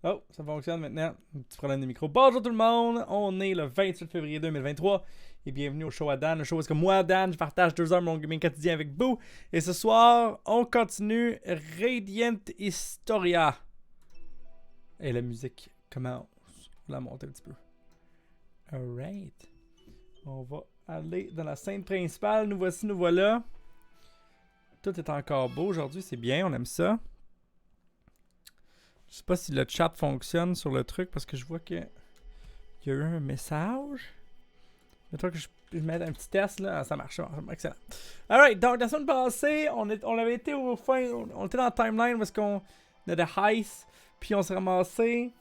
Oh, ça fonctionne maintenant. Un petit problème de micro. Bonjour tout le monde, on est le 28 février 2023 et bienvenue au show à Dan. Le show où est-ce que moi, Dan, je partage 2 heures de mon gaming quotidien avec vous. Et ce soir, on continue Radiant Historia. Et la musique commence. On va la monter un petit peu. Alright. On va aller dans la scène principale. Nous voici, nous voilà. Tout est encore beau aujourd'hui, c'est bien, on aime ça. Je sais pas si le chat fonctionne sur le truc parce que je vois que il y a eu un message. Mettons que je mette un petit test là, ça marche, excellent. Alright, donc la semaine passée, on avait été au fin, on était dans la timeline où est-ce qu'on a des heist, puis on s'est ramassé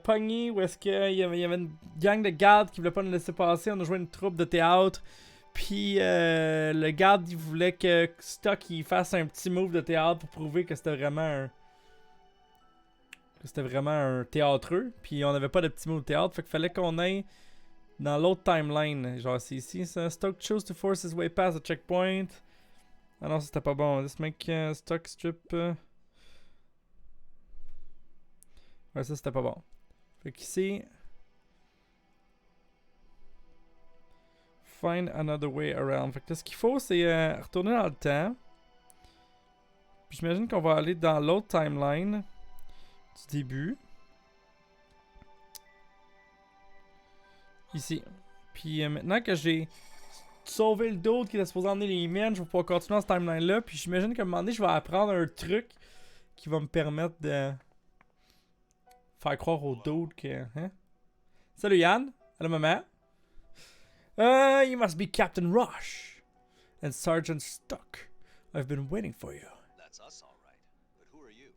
pogné où est-ce qu'il y avait une gang de gardes qui voulait pas nous laisser passer. On a joué une troupe de théâtre. Puis le garde il voulait que Stock il fasse un petit move de théâtre pour prouver que c'était vraiment un théâtreux. Puis on avait pas de petit move de théâtre. Fait qu'il fallait qu'on aille dans l'autre timeline. Genre c'est ici ça. Stock chose to force his way past the checkpoint. Ah non, c'était pas bon. This make Stock strip. Ouais, ça c'était pas bon. Fait qu'ici. Find another way around. Fait que là, ce qu'il faut, c'est retourner dans le temps. Puis j'imagine qu'on va aller dans l'autre timeline du début. Ici. Puis maintenant que j'ai sauvé le dude qui était supposé emmener les mines, je vais pouvoir continuer dans cette timeline-là. Puis j'imagine qu'à un moment donné, je vais apprendre un truc qui va me permettre de faire croire au dude que... Hein? Salut Yann. Allô maman. You must be Captain Rush and Sergeant Stuck. I've been waiting for you. That's us, all right. But who are you?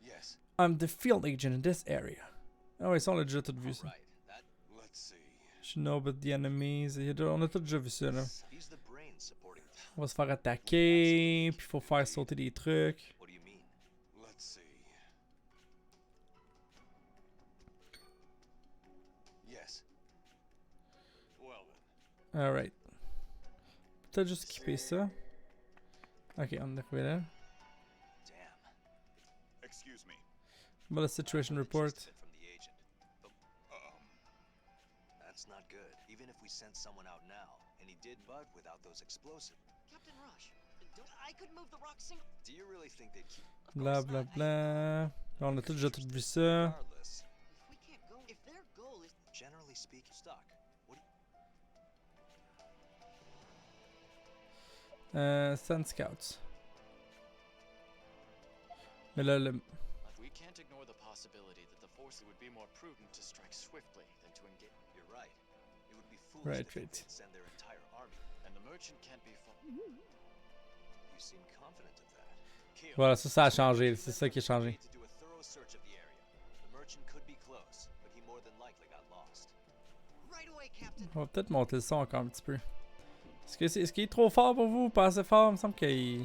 Yes. I'm the field agent in this area. Ah ouais, ça on l'a déjà tout vu ça. Right. That. Let's see. Should know about the enemies. On a tout déjà vu ça là. He's the brain supporting. On va se faire attaquer, puis faut faire sauter des trucs. What do you mean? Let's see. Yes. Well then. Alright. Peut-être juste skipper ça. Ok, on est arrivé là. Damn. Excuse me. About the situation report. From the agent. That's not good. Even if we sent someone out now, and he did bud without those explosives. Captain Rush, I could move the rock single. Do you really think they'd keep? Bla bla bla. On a tout déjà tout vu ça. Regardless, If we can't go, if their goal is generally speaking, stuck. What do Sun Scouts. Mais là, le... We can't ignore the possibility that the force would be more prudent to strike swiftly than to engage. You're right. It would be foolish Right, to think right. they'd send their entire army. And the merchant can't be far. You seem confident of that. Keel, Voilà, ça a changé. C'est ça qui a we changé. need to do a thorough search of the area. The merchant could be close, but he more than likely got lost. right away, Captain. On va peut-être monter le son encore un petit peu. Est-ce qu'il est trop fort pour vous ou pas assez fort? Il me semble qu'il...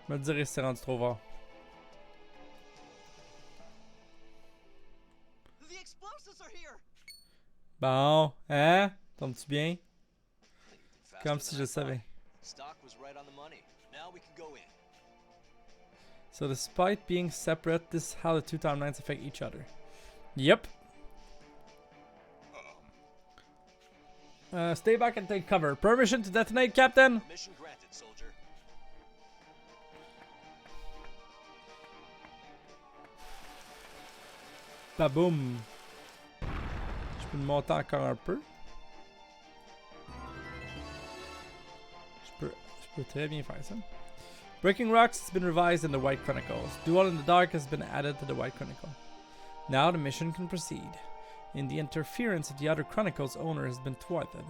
Je me dirais si c'est rendu trop fort. The explosives are here. Bon, hein? Tombe-tu bien? Faster Comme than si I je thought. savais. Stock was right on the money. Now we can go in. So despite being separate, this is how the two timelines affect each other. Yep. Stay back and take cover. Permission to detonate, Captain? Mission granted, soldier. Baboum. Je peux le monter encore un peu. Je peux très bien faire ça. Breaking Rocks has been revised in the White Chronicles. Duel in the Dark has been added to the White Chronicle. Now the mission can proceed. In the interference of the other Chronicle's owner has been thwarted,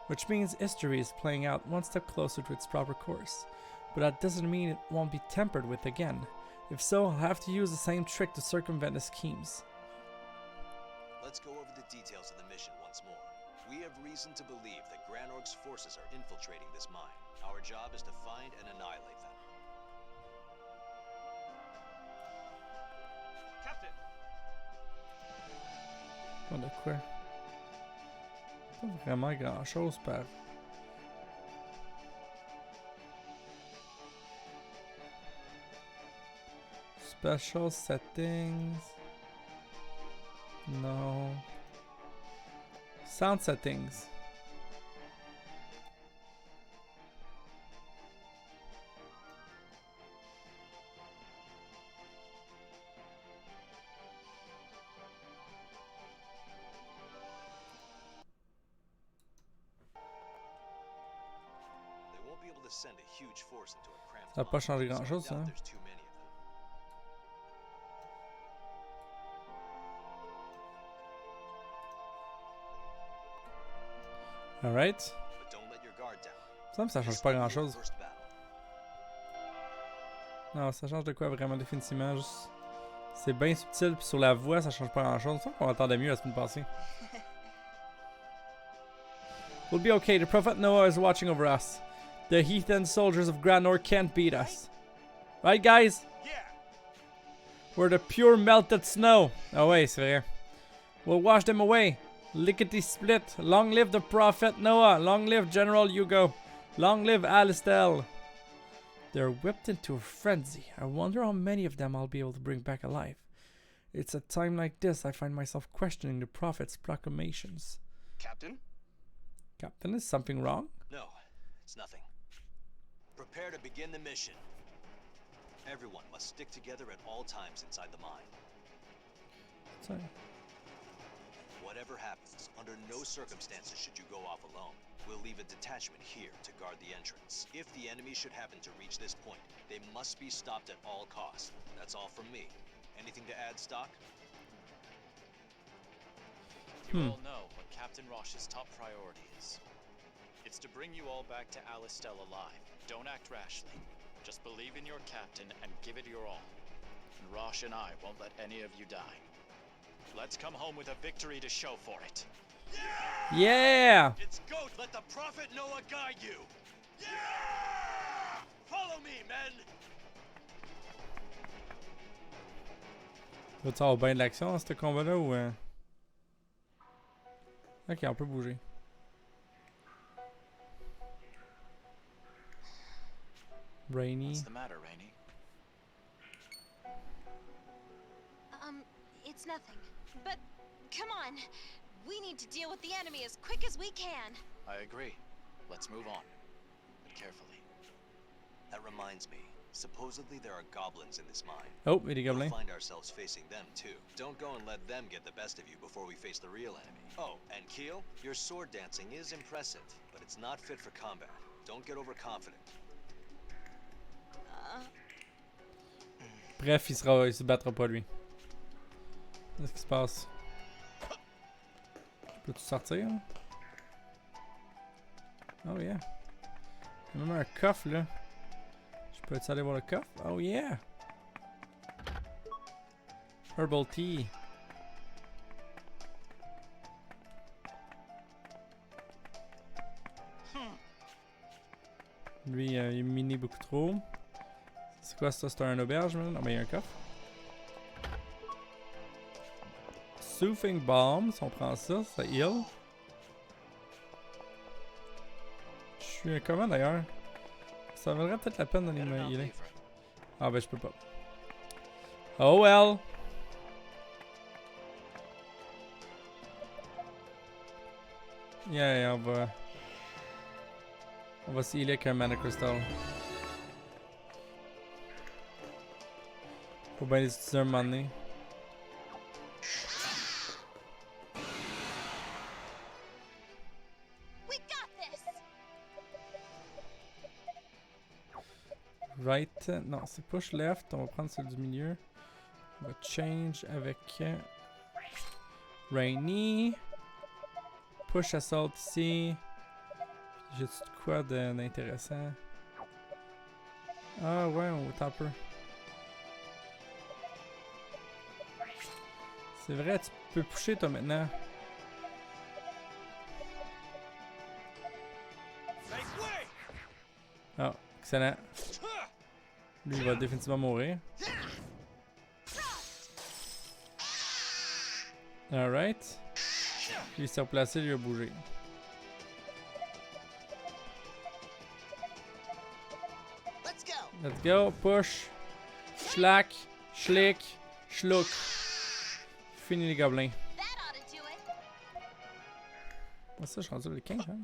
which means history is playing out one step closer to its proper course. But that doesn't mean it won't be tampered with again. If so, I'll have to use the same trick to circumvent his schemes. Let's go over the details of the mission once more. We have reason to believe that Granorg's forces are infiltrating this mine. Our job is to find and annihilate them. Captain! Pas de quoi. Pas vraiment grand chose par. Special settings. Non. Sound settings. They won't be able to send a huge force into a cramped Ça va pas mine, changer so I grand-chose, ça. doubt Hein? there's too many of them. Alright. But don't let your guard down. Ça me semble que ça change This pas will be your grand-chose. first battle. Non, ça change de quoi vraiment définitivement. Juste... C'est bien subtil, puis sur la voix, ça change pas grand-chose. Ça qu'on entendait mieux la semaine passée. We'll be okay. The Prophet Noah is watching over us. The heathen soldiers of Granor can't beat us. Right, guys? Yeah. We're the pure melted snow. Ah ouais, c'est vrai. We'll wash them away. Lickety split. Long live the Prophet Noah. Long live General Hugo. Long live Alistel. They're whipped into a frenzy. I wonder how many of them I'll be able to bring back alive. It's a time like this I find myself questioning the Prophet's proclamations. Captain? Captain, is something wrong? No, it's nothing. Prepare to begin the mission. Everyone must stick together at all times inside the mine. Sorry. Whatever happens, under no circumstances should you go off alone. We'll leave a detachment here to guard the entrance. If the enemy should happen to reach this point, they must be stopped at all costs. That's all from me. Anything to add, Stock? You all know what Captain Rosh's top priority is. It's to bring you all back to Alistel alive. Don't act rashly. Just believe in your captain and give it your all. And Rosh and I won't let any of you die. Let's come home with a victory to show for it. Yeah! It's Goat! Let the Prophet Noah guide you! Yeah! Follow me, men! Va-tu avoir bien de l'action dans ce combat-là ou... Ok, on peut bouger. Rainy. What's the matter, Rainy? It's nothing. But, come on. We need to deal with the enemy as quick as we can. I agree. Let's move on. But carefully. That reminds me. Supposedly there are goblins in this mine. Oh, il est We'll gobelin. find ourselves facing them too. Don't go and let them get the best of you before we face the real enemy. Oh, and Keel, your sword dancing is impressive, but it's not fit for combat. Don't get overconfident. Bref, il se battra pas lui. Qu'est-ce qui se passe? Peux-tu sortir? Oh yeah. Il y a même un coffre là. Je peux-tu aller voir le coffre? Oh yeah! Herbal tea. Lui, il mini beaucoup trop. C'est quoi ça? C'est un auberge, man? Non, mais il y a un coffre. Soothing Bombs, on prend ça, ça heal. Je suis comment d'ailleurs? Ça vaudrait peut-être la peine d'aller me healer. Ah ben je peux pas. Oh well! Yeah, on va se healer avec un Mana Crystal. Faut bien les utiliser un moment donné. We got this. Right. Non, c'est push left. On va prendre celle du milieu. On va change avec Rainy. Push assault ici. J'ai-tu de quoi d'intéressant? Ah ouais, on va un peu. C'est vrai, tu peux pusher toi maintenant. Ah, excellent. Lui, il va définitivement mourir. Alright. Lui, il s'est replacé, lui a bougé. Let's go. Let's go, push. Schlack. Schlick. Schluck. Fini les gobelins. That ought to do it. Ça, je suis rendu le 15, hein?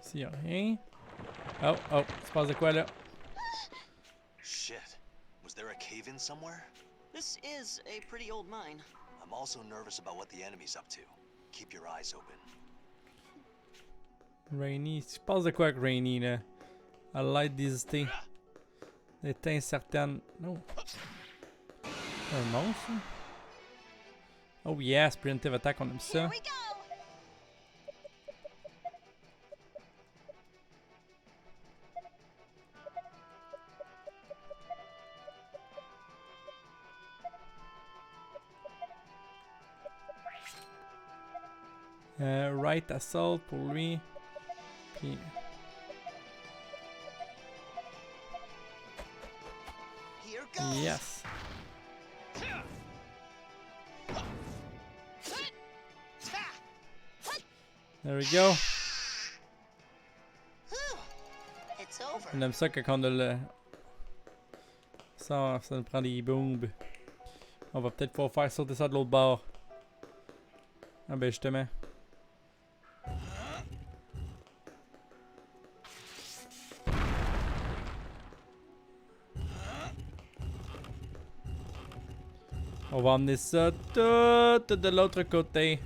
Ici, y'a rien. Oh, oh, il se passe de quoi là? Shit. Was there a cave-in somewhere? This is a pretty old mine. I'm also nervous about what the enemy's up to. Keep your eyes open. Rainy, il se passe de quoi avec Rainy là? Elle a l'air d'hésiter. Elle est incertaine. Non. Un monstre? Oh yes, preemptive attack, on aime Here ça. we go. Right assault pour lui. Puis. Here goes. Yes. There we go. It's over. On aime ça quand on a le. Ça nous prend des bombes. On va peut-être pouvoir faire sauter ça de l'autre bord. Ah ben justement. On va emmener ça tout de l'autre côté.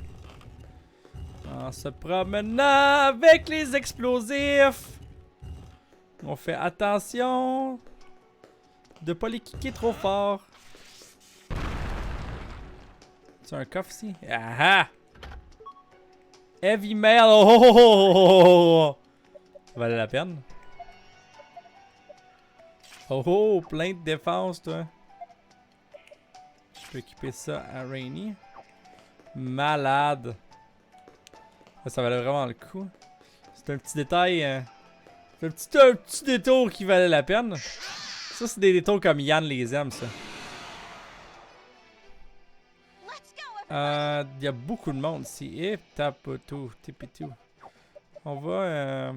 En se promenant avec les explosifs. On fait attention de pas les kicker trop fort. C'est un coffre ici? Ah ah! Heavy mail! Oh! Ça valait la peine. Oh! Plein de défense, toi. Je peux équiper ça à Rainy. Malade! Ça valait vraiment le coup. C'est un petit détail. C'est un petit détour qui valait la peine. Ça, c'est des détours comme Yann les aime, ça. Il y a beaucoup de monde ici. Et tape tout, tipitou. On va.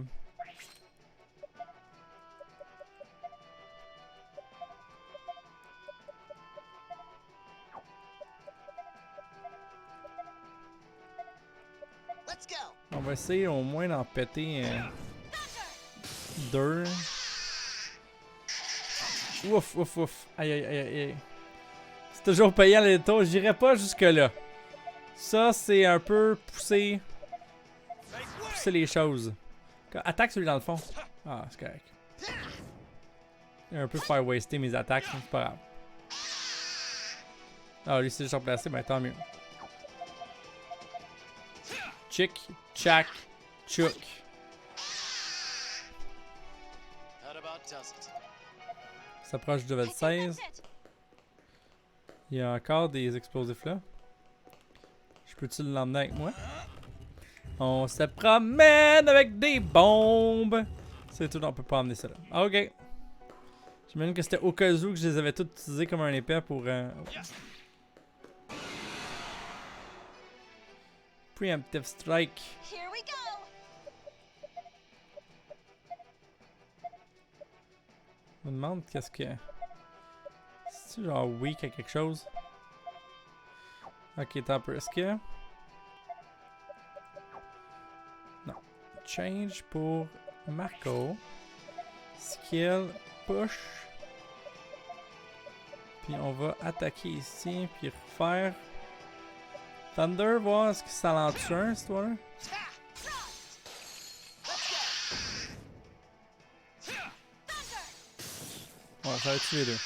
Let's go. On va essayer au moins d'en péter deux. Ouf, ouf, ouf. Aïe, aïe, aïe, aïe. C'est toujours payant les détours. J'irai pas jusque-là. Ça, c'est un peu pousser les choses. Attaque celui dans le fond. Ah, c'est correct. Un peu faire waster mes attaques, c'est pas grave. Ah, lui, c'est déjà placé, mais tant mieux. Chick, chack, chouk. S'approche du level 16. Il y a encore des explosifs là. Je peux-tu l'emmener avec moi? On se promène avec des bombes. C'est tout, on peut pas emmener ça là. Ok. J'imagine que c'était au cas où que je les avais tous utilisés comme un épée pour... Preemptive strike. Here we go. Je me demande qu'est-ce que... C'est genre weak à quelque chose? Ok, t'as un peu. Est-ce que... Non. Change pour Marco. Skill, push. Puis on va attaquer ici, puis refaire... Thunder, voir est-ce que ça l'en tue un, cette fois-là? Ouais, ça va tuer les deux.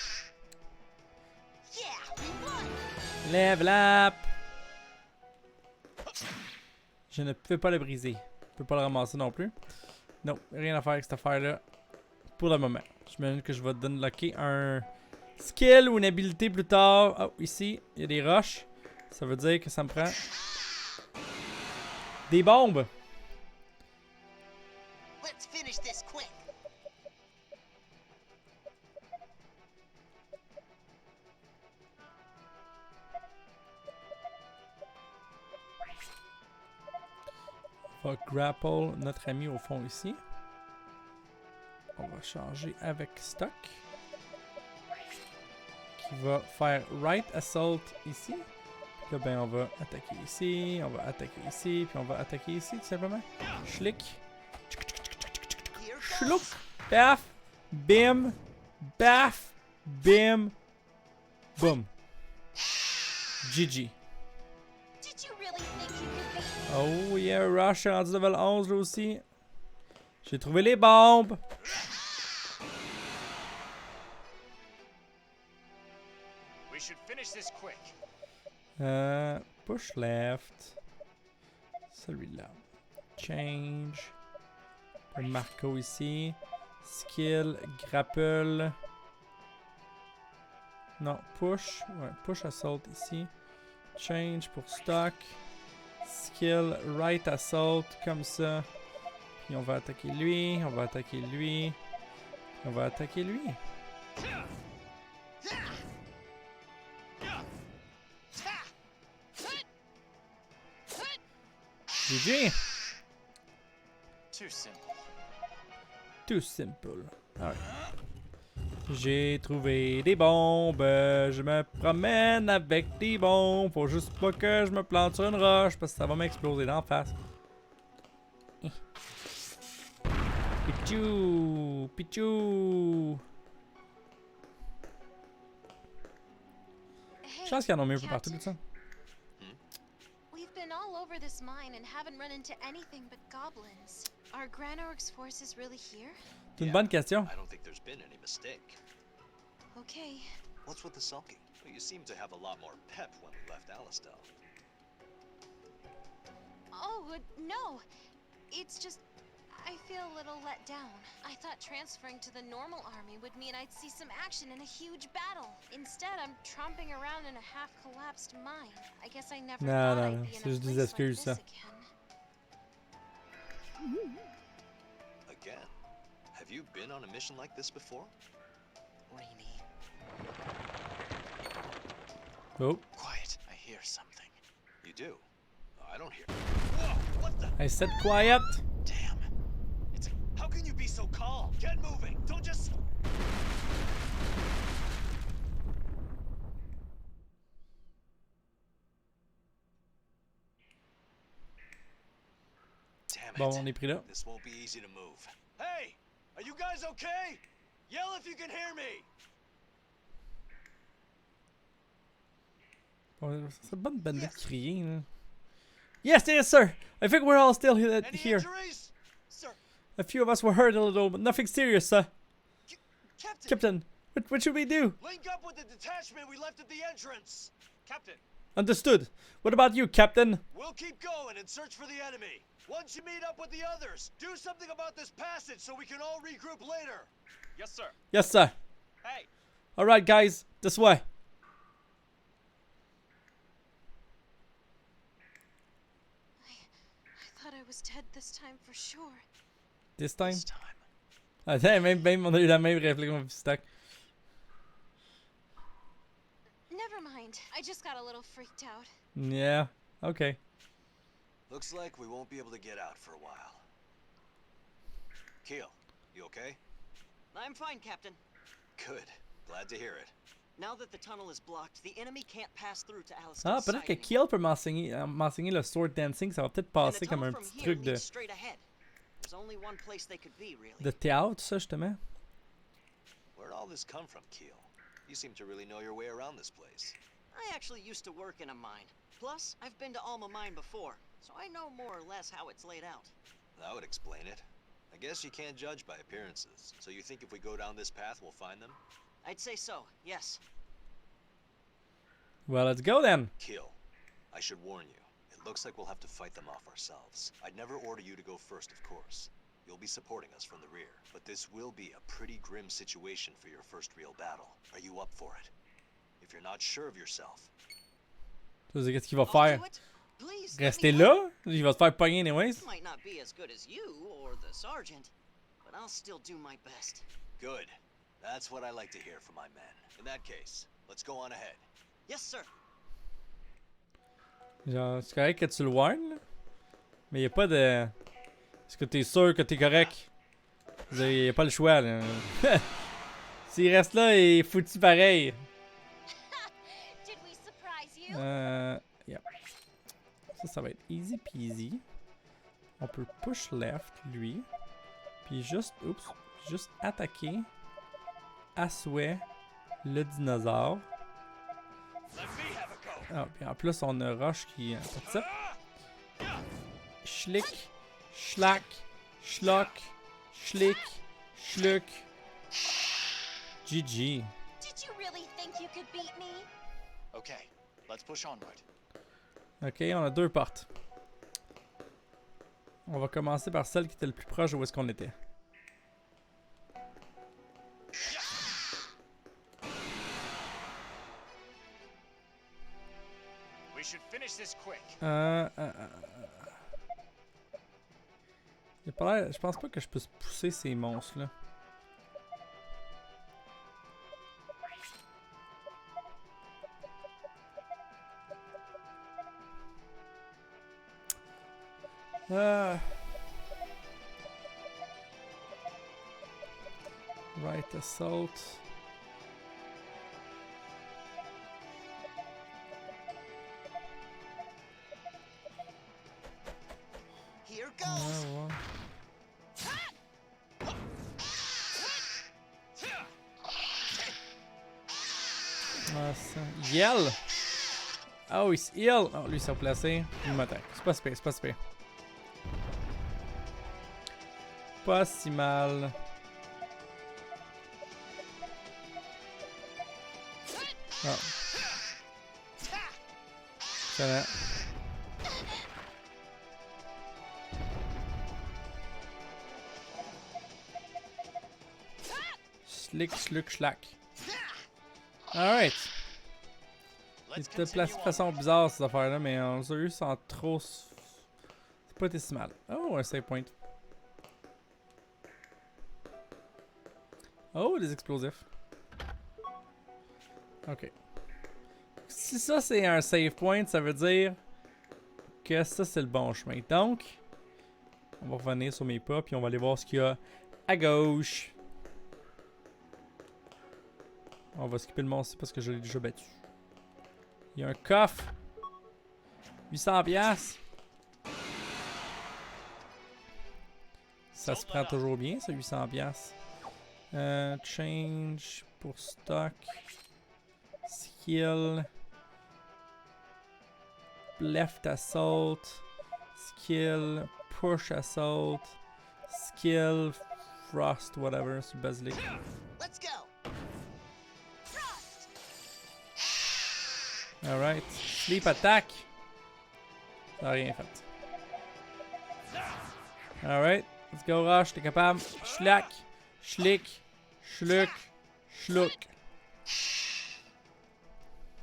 Level up! Je ne peux pas le briser. Je peux pas le ramasser non plus. Non, rien à faire avec cette affaire-là. Pour le moment. J'imagine que je vais unlocker un skill ou une habilité plus tard. Oh, ici, il y a des roches. Ça veut dire que ça me prend des bombes. Let's finish this quick. On va grapple notre ami au fond ici. On va changer avec stock. qui va faire right assault ici. Là, ben, on va attaquer ici, on va attaquer ici, puis on va attaquer ici, tout simplement. Schlick. Schloup. Baf. Bim. Baf. Bim. Boom. GG. Did you really think you could beat me? Oh yeah, Rush est rendu level 11 là aussi. J'ai trouvé les bombes. We should finish this quick. Push left. Celui-là. Change. Un Marco ici. Skill, grapple. Non, push. Ouais, push assault ici. Change pour stock. Skill, right assault, comme ça. Puis on va attaquer lui, on va attaquer lui. On va attaquer lui. GG. Too simple. Too simple. Alright. J'ai trouvé des bombes. Je me promène avec des bombes. Faut juste pas que je me plante sur une roche parce que ça va m'exploser d'en face. Pichou! Pichou! Je pense qu'il y en a mieux un peu partout, tout ça. We've been all over this mine and haven't run into anything but goblins. Are Granorg's forces really here? C'est une bonne question. I don't think there's been any mistake. Okay. What's with the sulking? Well, you seem to have a lot more pep when we left Alistel. Oh, no. It's just I feel a little let down. I thought transferring to the normal army would mean I'd see some action in a huge battle. Instead, I'm tromping around in a half-collapsed mine. I guess I never thought I'd be in a c'est juste des place like excuses, this ça. again. Again? Have you been on a mission like this before? Rainy. Oh, Quiet. I hear something. You do? I don't hear. Whoa! What the? I said quiet. Damn. It's a... How can you be so calm? Get moving! Don't just. Damn it. Bon, on est pris là. This won't be easy to move. Hey! Are you guys okay? Yell if you can hear me! Bon, c'est bonne bande de crier, là. Yes, yes, sir. I think we're all still here. Any here. injuries? Sir, A few of us were hurt a little, but nothing serious, sir. Captain! Captain, what should we do? Link up with the detachment we left at the entrance! Captain. Understood. What about you, Captain? We'll keep going and search for the enemy. Once you meet up with the others, do something about this passage so we can all regroup later. Yes, sir. Yes, sir. Hey. All right, guys, this way. I thought I was dead this time for sure. This time? This time. Attends, même on a eu la même réflexion au stack. Never mind. I just got a little freaked out. Yeah, okay. Looks like we won't be able to get out for a while. Keel, you okay? I'm fine, Captain. Good. Glad to hear it. Now that the tunnel is blocked, the enemy can't pass through to Alistair's Ah, peut-être que Kiel peut m'enseigner le sword dancing, ça va peut-être passer comme un petit truc de théâtre, ça, justement. Where'd all this come from, Keel? You seem to really know your way around this place. I actually used to work in a mine. Plus, I've been to Alma Mine before, so I know more or less how it's laid out. That would explain it. I guess you can't judge by appearances. So you think if we go down this path, we'll find them? I'd say so, yes. Well, let's go then. Keel, I should warn you. It looks like we'll have to fight them off ourselves. I'd never order you to go first, of course. You'll be supporting us from the rear. But this will be a pretty grim situation for your first real battle. Are you up for it? If you're not sure of yourself... Qu'est-ce qu'il va faire? Please, Rester là? Il va se faire pogner anyways. Might not be as good as you or the sergeant, but I'll still do my best. Good. That's what I like to hear from my men. In that case, let's go on ahead. Yes, sir. Genre, c'est correct que tu le warnes, là. Mais y a pas de... Est-ce que t'es sûr que t'es correct? Y a pas le choix, là. S'il reste là, il est foutu pareil. Yeah. Ça va être easy peasy. On peut push left, lui. Puis juste, juste attaquer à souhait le dinosaure. Ah, puis en plus, on a Roche qui participe. Schlick, schlack, schlock, schlick, schluck. GG. Did you really think you could beat me? Okay, let's push onward. Ok, on a 2 portes. On va commencer par celle qui était le plus proche de où est-ce qu'on était. We should finish this quick. Je pense pas que je puisse pousser ces monstres-là. Right assault. Here goes. Ouais. Ah, ça. Yell! Oh, il se heal! Oh, lui, il s'est replacé. Il m'attaque. C'est pas super, c'est pas super. Pas si mal. Oh. Excellent. Slick, sluck, schlack. Alright. Il était placé de façon bizarre ces affaires-là, mais on les a eu sans trop. C'est pas été si mal. Oh, un save point. Oh, des explosifs. Ok. Si ça c'est un save point, ça veut dire que ça c'est le bon chemin. Donc, on va revenir sur mes pas puis on va aller voir ce qu'il y a à gauche. On va skipper le monstre parce que je l'ai déjà battu. Il y a un coffre. 800 piastres. Ça se prend toujours bien, ça, 800 piastres. Change pour stock. Skill. Left assault. Skill. Push assault. Skill. Frost, whatever, c'est basilic. Let's go. Alright. Sleep attack. Ça n'a rien fait. Alright. Let's go, Rush. T'es capable. Schlack. Schlick. Schluck. Schluck.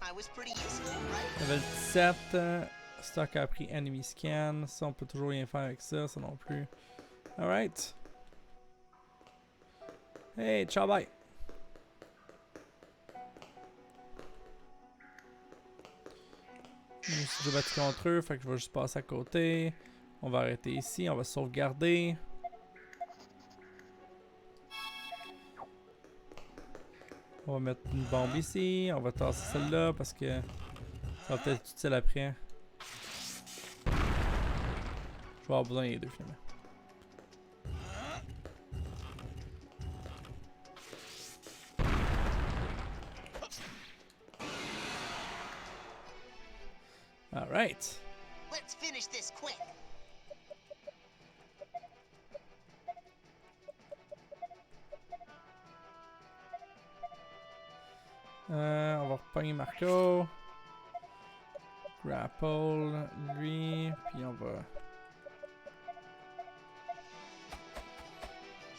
I was pretty useful, right? Level 17. Stock a pris enemy scan. Ça, on peut toujours rien faire avec ça. Ça non plus. Alright. Hey, ciao, bye. Je me suis déjà battu contre eux, fait que je vais juste passer à côté. On va arrêter ici, on va sauvegarder. On va mettre une bombe ici, on va tasser celle-là parce que ça va peut-être être utile après. Je vais avoir besoin des deux finalement. Alright. Let's finish this quick. On va repogner Marco. Grapple, lui, puis on va...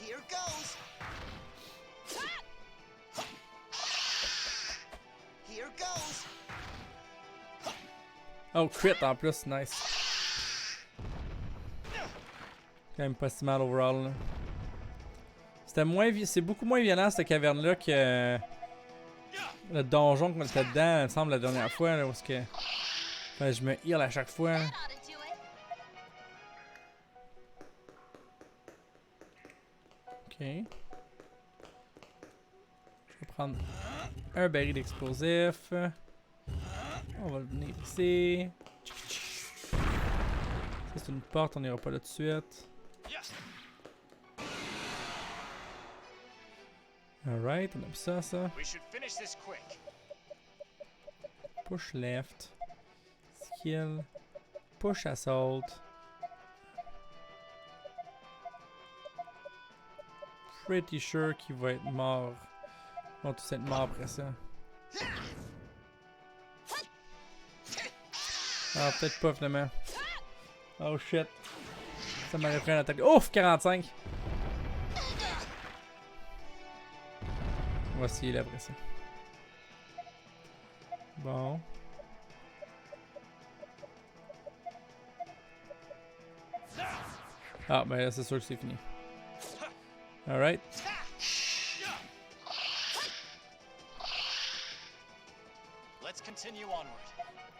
Here goes. Here goes. Oh, crit en plus, nice. Quand même pas si mal overall. Là. C'était moins... C'est beaucoup moins violent cette caverne-là que... Le donjon qu'on était dedans, il me semble, la dernière fois, là, parce que... Enfin, je me heal à chaque fois. That ought to do it. Ok. Je vais prendre un baril d'explosif. On va venir ici. Ça, c'est une porte, on n'ira pas là tout de suite. Alright, on a vu ça, ça. We should finish this quick. Push left. Skill. Push assault. Pretty sure qu'il va être mort. Ils vont tous être morts après ça. Ah, peut-être pas finalement. Oh shit. Ça m'aurait pris un attaque. Ouf, 45! On va essayer là après ça. Bon. Ah, ben là, c'est sûr que c'est fini. Alright. Let's continue onward.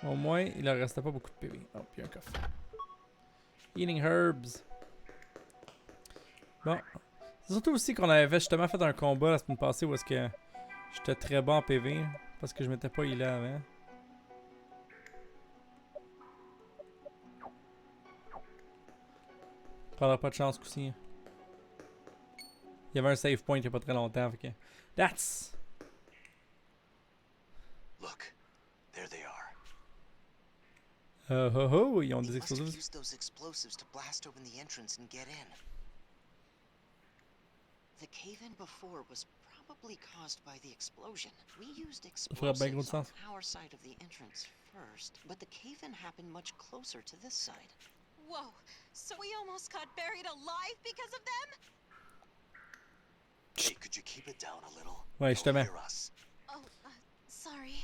Au moins, il leur restait pas beaucoup de PV. Oh, puis un coffre. Eating herbs. Bon. C'est surtout aussi qu'on avait justement fait un combat la semaine passée où est-ce que j'étais très bon en PV. Parce que je m'étais pas healé avant. Prendra pas de chance aussi. Il y avait un save point il y a pas très longtemps. Fait que... That's... Look, there they are. Oh oh, ils ont des They must have explosifs. used those explosives to blast open the entrance and get in. The cave-in before was probably caused by the explosion. We used ferait bien gros explosives on sens. our side of the entrance first, but the cave-in happened much closer to this side. Whoa, so we almost got buried alive because of them? Hey, could you keep it down a little? Ouais, They'll justement. hear us. Oh, sorry.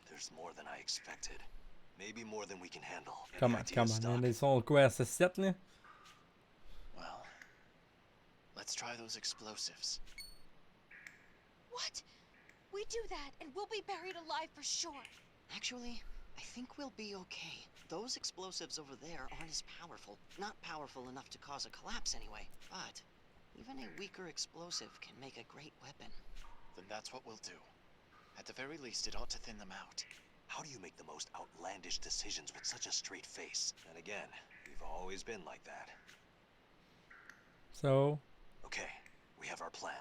There's more than I expected. Maybe more than we can handle. Come on, come on. Ils sont quoi à 7 là? Well, let's try those explosives. What? We do that, and we'll be buried alive for sure. Actually, I think we'll be okay. Those explosives over there aren't as powerful. Not powerful enough to cause a collapse anyway. But even a weaker explosive can make a great weapon. Then that's what we'll do. At the very least, it ought to thin them out. How do you make the most outlandish decisions with such a straight face? And again, you've always been like that. So... Okay, we have our plan.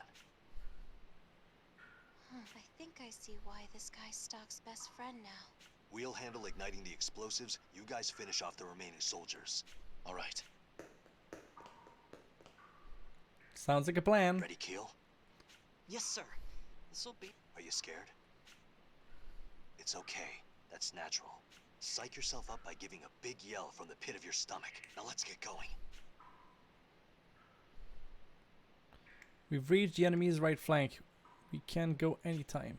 I think I see why this guy's Stock's best friend now. We'll handle igniting the explosives. You guys finish off the remaining soldiers. All right. Sounds like a plan. Ready, Keel? Yes, sir. This'll be... Are you scared? It's okay. That's natural. Psych yourself up by giving a big yell from the pit of your stomach. Now let's get going. We've reached the enemy's right flank. We can go anytime.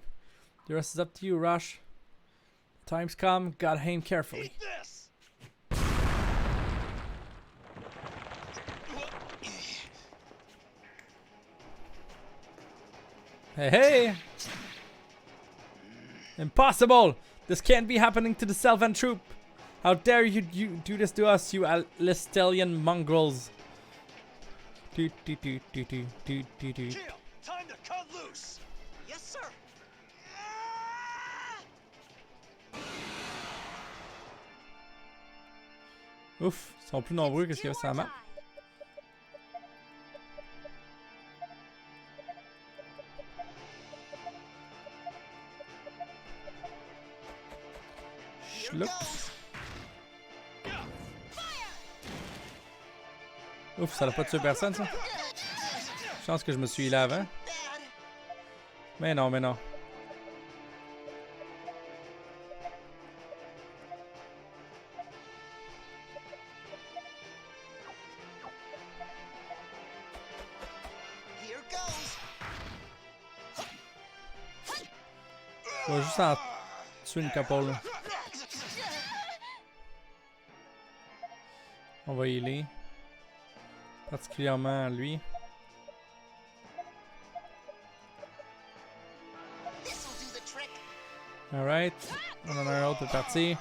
The rest is up to you, Rush. Time's come, gotta aim carefully. Eat this! Hey, hey! Impossible! This can't be happening to the Sylvan troop! How dare you do this to us, you Alistelian mongrels! Do do do do do do do do. Keel, time to cut loose! Yes, sir. Ouf, ils sont plus nombreux que ce qu'il y avait sur la map. Schloups. Ouf, ça n'a pas tué personne, ça. Chance que je me suis healé avant. Mais non, mais non. Here goes. Je vais juste en tuer une couple, là. On va healer. Particulièrement lui. This'll do the trick. Alright. On en a un autre de parti.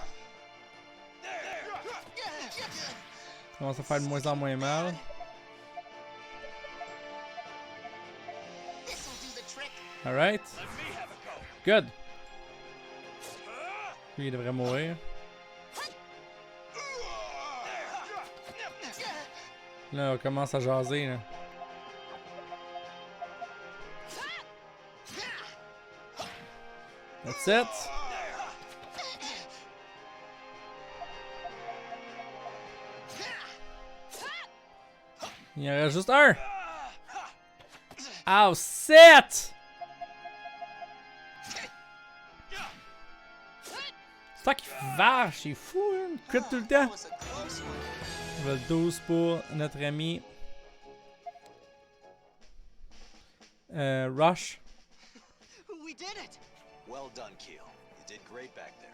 Commence à faire de moins en moins mal. This'll do the trick. Alright. Good. Lui, il devrait mourir. Là, on commence à jaser, là. That's it. Il y en reste juste un. Oh, 7! C'est toi qui vache, c'est fou, hein? Il crit tout le temps. Level 12 pour notre ami. Rush. We did it! Well done, Keel. You did great back there.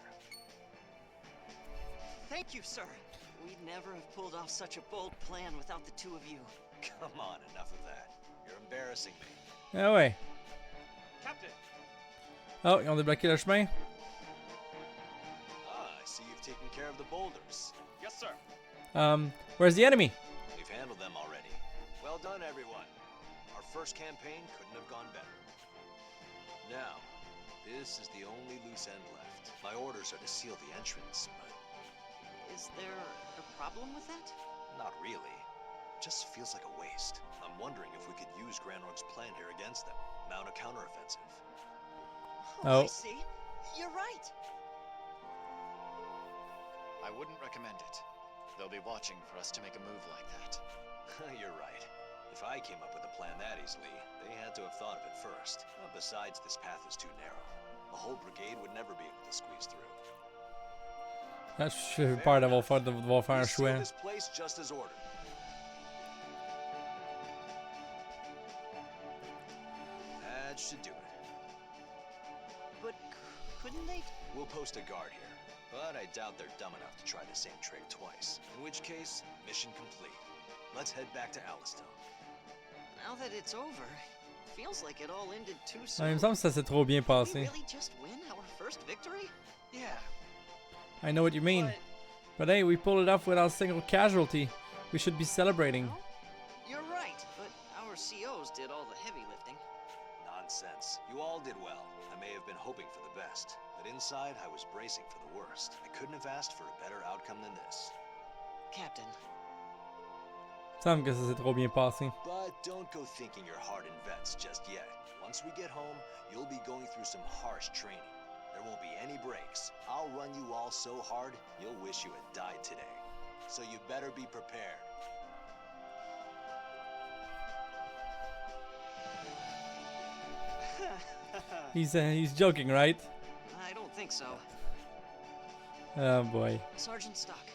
Thank you, sir. We'd never have pulled off such a bold plan without the two of you. Come on, enough of that. You're embarrassing me. Ah ouais. Captain! Oh, ils ont débloqué le chemin. Ah, I see you've taken care of the boulders. Yes, sir. Where's the enemy? We've handled them already. Well done, everyone. Our first campaign couldn't have gone better. Now, this is the only loose end left. My orders are to seal the entrance, but Is there a problem with that? not really. It just feels like a waste. I'm wondering if we could use Granorg's plan here against them. Mount a counteroffensive. Oh. I see. You're right. I wouldn't recommend it. They'll be watching for us to make a move like that. You're right. If I came up with a plan that easily, they had to have thought of it first. Besides, this path is too narrow. A whole brigade would never be able to squeeze through. Ah, je suis peur d'avoir fait, de devoir faire un We seal choix. this place just as ordered. That should do it. But couldn't they? We'll post a guard here, but I doubt they're dumb enough to try the same trick twice. In which case, mission complete. Let's head back to Alliston. Now that it's over, feels like it all ended too Ah, il soon. me semble que ça s'est trop bien Did we passé. really just win our first victory? Yeah. I know what you mean. But hey, we pulled it off without a single casualty. We should be celebrating. Well, you're right, but our COs did all the heavy lifting. Nonsense. You all did well. I may have been hoping for the best, but inside I was bracing for the worst. I couldn't have asked for a better outcome than this. Captain, Il me semble que ça s'est trop bien passé. But don't go thinking you're hard in vets just yet. Once we get home, you'll be going through some harsh training. There won't be any breaks. I'll run you all so hard, you'll wish you had died today. So you better be prepared. He's joking, right? I don't think so. Oh boy. Sergeant Stock,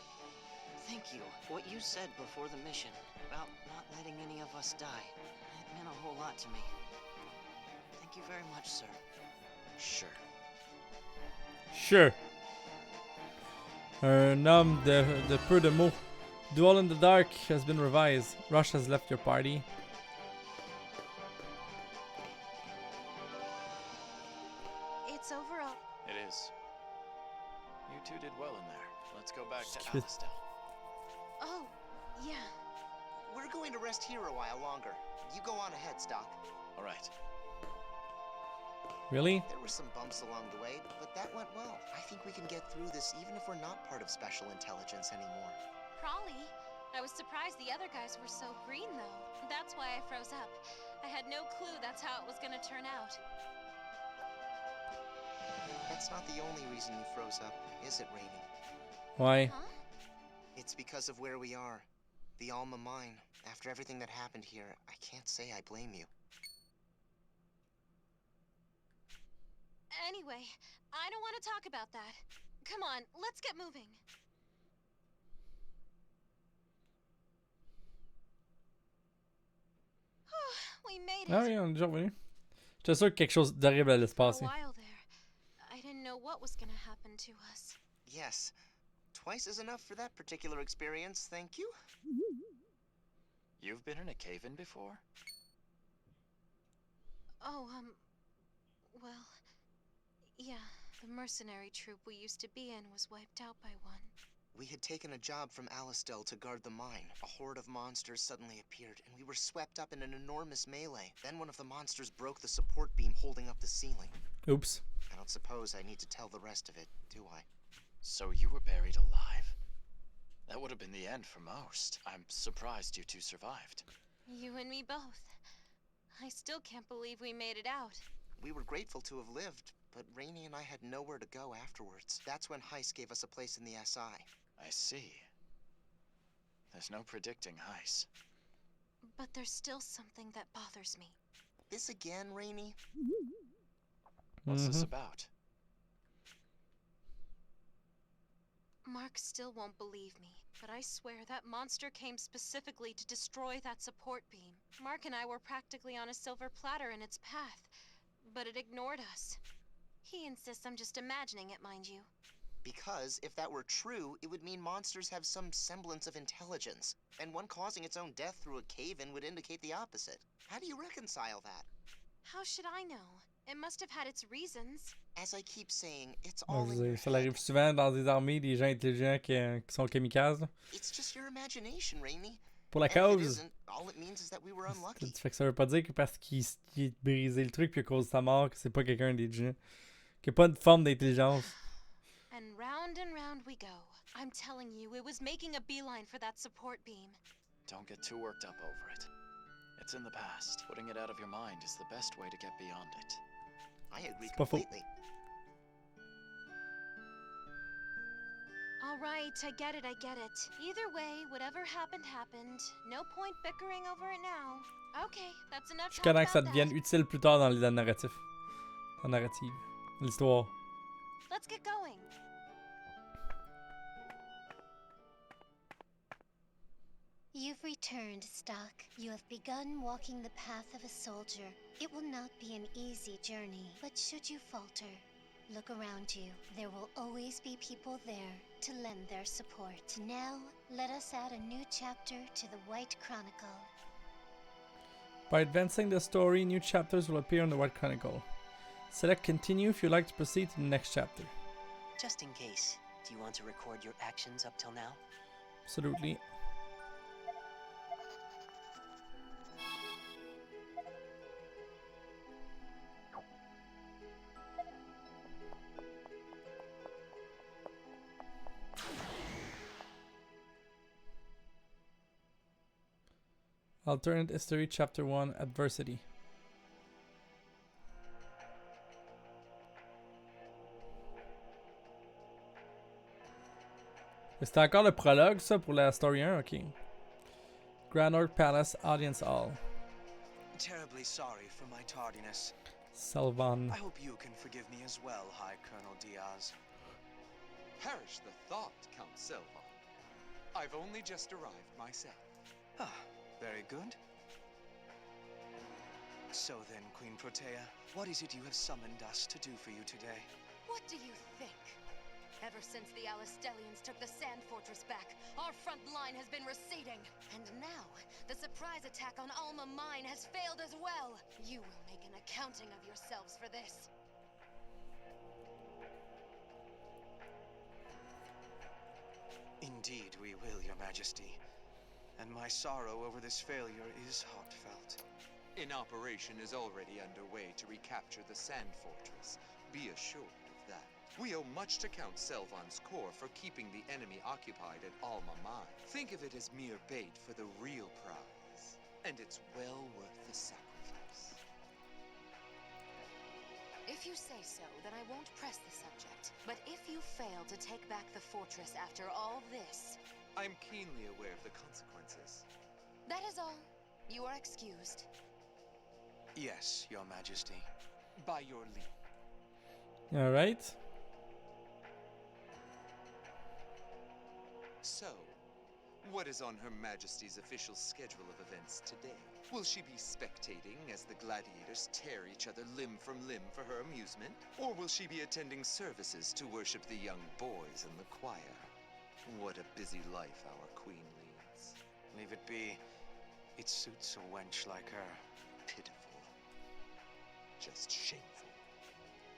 thank you. What you said before the mission about not letting any of us die, it meant a whole lot to me. Thank you very much, sir. Sure. Sure. Un homme de peu de mots. Duel in the Dark has been revised. Rush has left your party. It's over. It is. You two did well in there. Let's go back to Skip it. Alistel. Oh, yeah. We're going to rest here a while longer. You go on ahead, Stock. All right. Really? There were some bumps along the way, but that went well. I think we can get through this even if we're not part of Special Intelligence anymore. Probably. I was surprised the other guys were so green, though. That's why I froze up. I had no clue that's how it was gonna turn out. That's not the only reason you froze up, is it, Rainy? Why? Huh? It's because of where we are. The Alma Mine. After everything that happened here, I can't say I blame you. Anyway, I don't want to talk about that. Come on, let's get moving. We made it. Ah oui, on est déjà revenu. J'étais sûr que quelque chose d'horrible allait se For a passer. while there, I didn't know what was gonna happen to us. Yes. Twice is enough for that particular experience, thank you. You've been in a cave-in before? Oh, well, yeah, the mercenary troop we used to be in was wiped out by one. We had taken a job from Alistel to guard the mine. A horde of monsters suddenly appeared, and we were swept up in an enormous melee. Then one of the monsters broke the support beam holding up the ceiling. Oops. I don't suppose I need to tell the rest of it, do I? So you were buried alive? That would have been the end for most. I'm surprised you two survived. You and me both. I still can't believe we made it out. We were grateful to have lived, but Rainey and I had nowhere to go afterwards. That's when Heist gave us a place in the SI. I see. There's no predicting Heist. But there's still something that bothers me. This again, Rainey? What's this about? Mark still won't believe me, but I swear that monster came specifically to destroy that support beam. Mark and I were practically on a silver platter in its path, but it ignored us. He insists I'm just imagining it, mind you. Because if that were true, it would mean monsters have some semblance of intelligence, and one causing its own death through a cave-in would indicate the opposite. How do you reconcile that? How should I know? It must have had its reasons. As I keep saying, it's Ouais, all in your ça head. arrive souvent dans des armées, des gens intelligents qui sont kamikazes. Là. It's just your imagination, Rainey. Pour la And if it cause. isn't, all it means is that we were unlucky. Fait que ça veut pas dire que parce qu'il a brisé le truc puis à cause de sa mort, que c'est pas quelqu'un d'intelligent. Qu'il n'y a pas une forme d'intelligence. And round we go. I'm telling you, it was making a beeline for that support beam. Don't get too worked up over it. It's in the past. Putting it out of your mind is the best way to get beyond it. I agree pas faux. completely. All right, I get it. Either way, whatever happened, happened. No point bickering over it now. Okay, that's enough Jusqu'à talk temps que ça about devienne that. utile plus tard dans les narratifs. Dans la narrative. L'histoire. Let's get going. You've returned, Stock. You have begun walking the path of a soldier. It will not be an easy journey, but should you falter, look around you. There will always be people there to lend their support. Now, let us add a new chapter to the White Chronicle. By advancing the story, new chapters will appear in the White Chronicle. Select continue if you'd like to proceed to the next chapter. Just in case, do you want to record your actions up till now? Absolutely. Alternate History Chapter 1 Adversity. C'était encore le prologue, ça, pour la Story 1? Ok. Grand Orc Palace Audience Hall. Terribly sorry for my tardiness. Selvan. I hope you can forgive me as well, High Colonel Diaz. Perish the thought, Count Selvan. I've only just arrived myself. Ah, very good. So then, Queen Protea, what is it you have summoned us to do for you today? What do you think? Ever since the Alistellians took the Sand Fortress back, our front line has been receding. And now, the surprise attack on Alma Mine has failed as well. You will make an accounting of yourselves for this. Indeed we will, Your Majesty. And my sorrow over this failure is heartfelt. An operation is already underway to recapture the Sand Fortress. Be assured of that. We owe much to Count Selvan's corps for keeping the enemy occupied at Alma Mine. Think of it as mere bait for the real prize. And it's well worth the sacrifice. If you say so, then I won't press the subject. But if you fail to take back the fortress after all this... I'm keenly aware of the consequences. That is all. You are excused. Yes, Your Majesty. By your leave. Alright. So, what is on Her Majesty's official schedule of events today? Will she be spectating as the gladiators tear each other limb from limb for her amusement? Or will she be attending services to worship the young boys in the choir? What a busy life our queen leads. Leave it be. It suits a wench like her. Pitiful. Just shameful.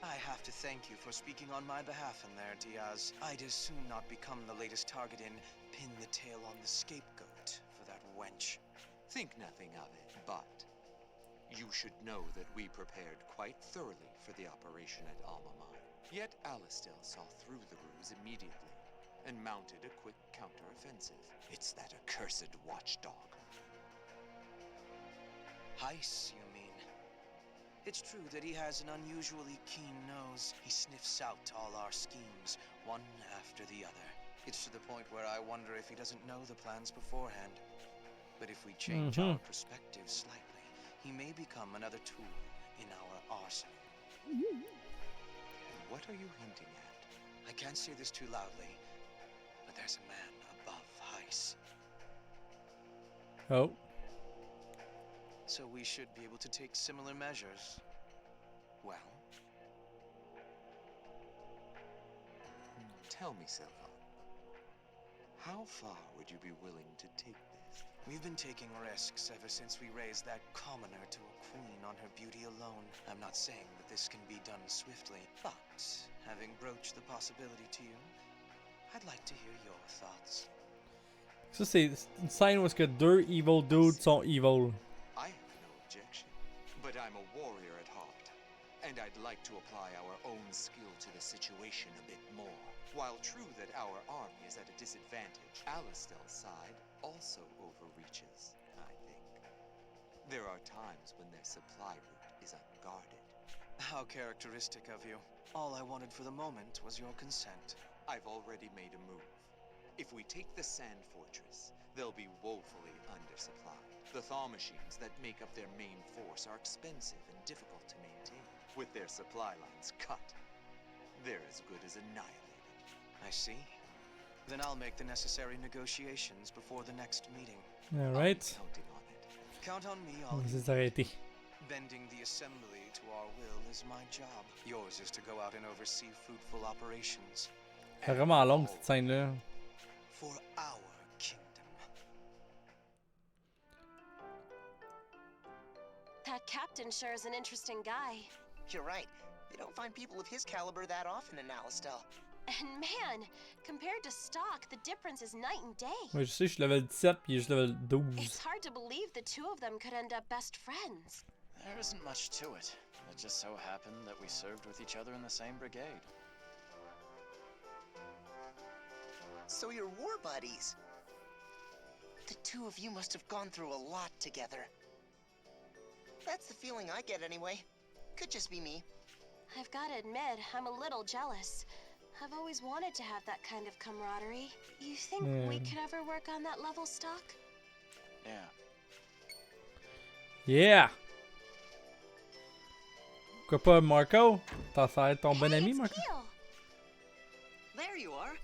I have to thank you for speaking on my behalf in there, Diaz. I'd as soon not become the latest target in Pin the Tail on the Scapegoat for that wench. Think nothing of it, but you should know that we prepared quite thoroughly for the operation at Alma Mine. Yet Alistel saw through the ruse immediately and mounted a quick counter-offensive. It's that accursed watchdog. Heiss, you mean? It's true that he has an unusually keen nose. He sniffs out all our schemes, one after the other. It's to the point where I wonder if he doesn't know the plans beforehand. But if we change our perspective slightly, he may become another tool in our arsenal. What are you hinting at? I can't say this too loudly, but there's a man above Heiss. Oh. So we should be able to take similar measures. Well? Tell me, Sylvan. How far would you be willing to take this? We've been taking risks ever since we raised that commoner to a queen on her beauty alone. I'm not saying that this can be done swiftly, but having broached the possibility to you, I'd like to hear your thoughts. Ça, c'est une scène où est-ce que deux evil dudes sont evil. I have no objection, but I'm a warrior at heart, and I'd like to apply our own skill to the situation a bit more. While true that our army is at a disadvantage, Alistel's side also overreaches, I think. There are times when their supply route is unguarded. How characteristic of you. All I wanted for the moment was your consent. I've already made a move. If we take the Sand Fortress, they'll be woefully undersupplied. The thaw machines that make up their main force are expensive and difficult to maintain. With their supply lines cut, they're as good as annihilated. I see. Then I'll make the necessary negotiations before the next meeting. Alright. Counting on it. Count on me, all On you. va s'arrêter. Bending the assembly to our will is my job. Yours is to go out and oversee fruitful operations. C'est vraiment long cette scène-là. For our kingdom. That captain sure is an interesting guy. You're right. You don't find people of his caliber that often in Alistel. And man, compared to Stock, the difference is night and day. Ouais, je sais, je suis level 17 puis il est juste level 12. It's hard to believe the two of them could end up best friends. There isn't much to it. It just so happened that we served with each other in the same brigade. So you're war buddies. The two of you must have gone through a lot together. That's the feeling I get anyway. Could just be me. I've got to admit, I'm a little jealous. I've always wanted to have that kind of camaraderie. You think we could ever work on that level, Stock? Yeah. Yeah! Pourquoi pas Marco? Ça va être ton bon ami, it's Marco? Keel. There you are.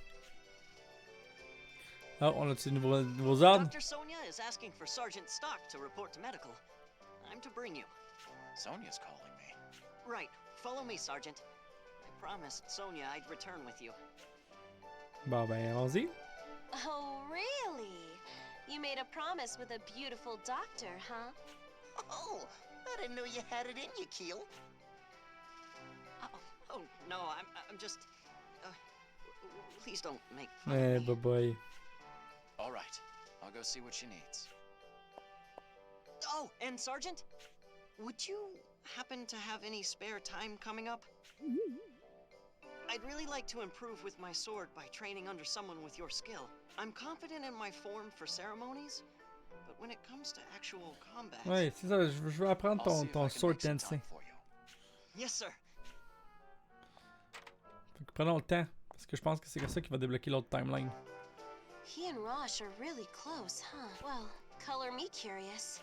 Oh, on a-tu de nouveaux ordres? Dr. Sonia is asking for Sergeant Stock to report to medical. I'm to bring you. Sonia's calling me. Right. Follow me, Sergeant. I promised Sonia I'd return with you. Bon ben, allons-y. Oh, really? You made a promise with a beautiful doctor, huh? Oh, I didn't know you had it in you, Keel. Oh no, I'm just. Please don't make fun Eh, of me. boy. All right. I'll go see what she needs. Oh, and Sergeant, would you happen to have any spare time coming up? I'd really like to improve with my sword by training under someone with your skill. I'm confident in my form for ceremonies, but when it comes to actual combat... Ouais, c'est ça, je veux apprendre ton sword dancing. Yes, sir. Fait que prenons le temps, parce que je pense que c'est comme ça qu'il va débloquer l'autre timeline. He and Rosh are really close, huh? Well, color me curious.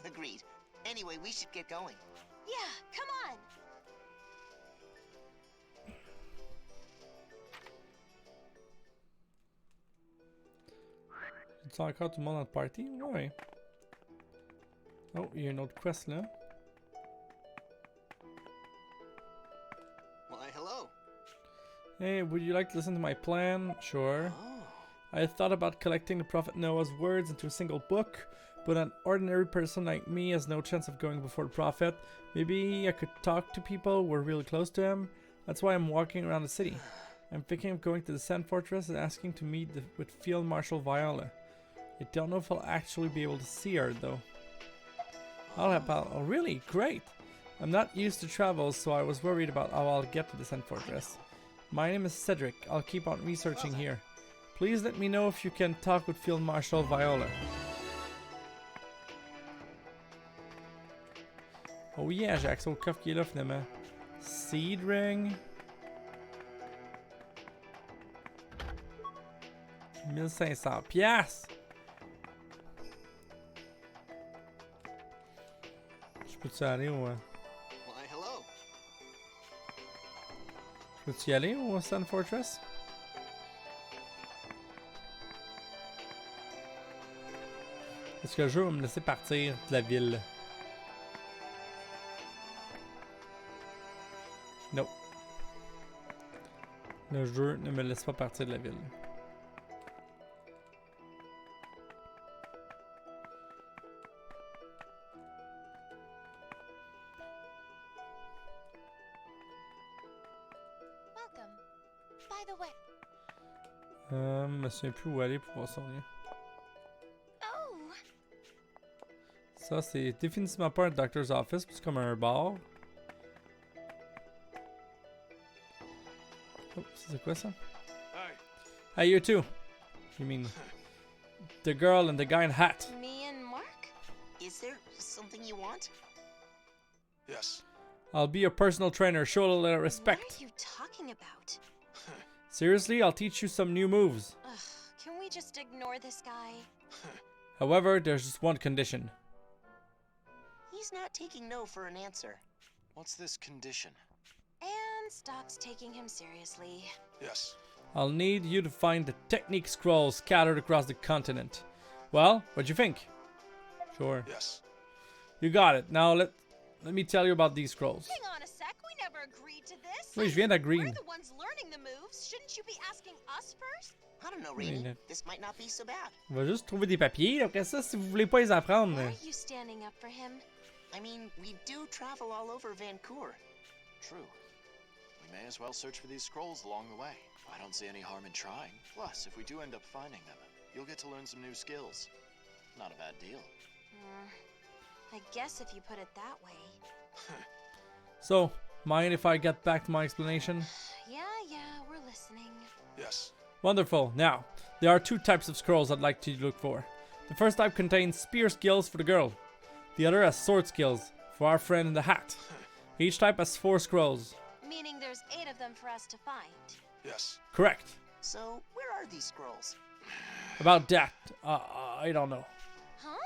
Agreed. Anyway, we should get going. Yeah, come on! Tu encore tout le monde dans le party? Ouais. Oh, il y a une autre quest là. Why, hello. Hey, would you like to listen to my plan? Sure. Oh. I thought about collecting the Prophet Noah's words into a single book, but an ordinary person like me has no chance of going before the Prophet. Maybe I could talk to people who are really close to him. That's why I'm walking around the city. I'm thinking of going to the Sand Fortress and asking to meet with Field Marshal Viola. I don't know if I'll actually be able to see her though. Oh really? Great! I'm not used to travel, so I was worried about how I'll get to the Sand Fortress. My name is Cedric. I'll keep on researching here. Please let me know if you can talk with Field Marshal Viola. Oh yeah, j'ai accès au coffre qui est là finalement. Seed ring. 1500 piastres. Je peux-tu aller au... Why, hello. Je peux-tu y aller au Sun Fortress? Est-ce que le jeu va me laisser partir de la ville? Non. Le jeu ne me laisse pas partir de la ville. Je me souviens plus où aller pour voir son lien. Ça, c'est définitivement pas un doctor's office, c'est comme un bar. Oh, c'est quoi ça? Hey, you too. You mean the girl and the guy in hat? Me and Mark? Is there something you want? Yes. I'll be your personal trainer. Show a little respect. What are you talking about? Seriously, I'll teach you some new moves. Ugh, can we just ignore this guy? However, there's just one condition. He's not taking no for an answer. What's this condition? And Stock's taking him seriously. Yes. I'll need you to find the technique scrolls scattered across the continent. Well, what'd you think? Sure. Yes. You got it. Now let me tell you about these scrolls. Hang on a sec, we never agreed to this. Oui, je viens d'agreer. We're the ones learning the moves. Shouldn't you be asking us first? I don't know, Rainy. This might not be so bad. On va juste trouver des papiers. Après ça, si vous voulez pas les apprendre. Why are you standing up for him? I mean, we do travel all over Vancouver. True. We may as well search for these scrolls along the way. I don't see any harm in trying. Plus, if we do end up finding them, you'll get to learn some new skills. Not a bad deal. I guess if you put it that way. So, mind if I get back to my explanation? Yeah, we're listening. Yes. Wonderful. Now, there are two types of scrolls I'd like to look for. The first type contains spear skills for the girl. The other has sword skills for our friend in the hat. Each type has 4 scrolls. Meaning there's 8 of them for us to find. Yes. Correct. So, where are these scrolls? About that, I don't know. Huh?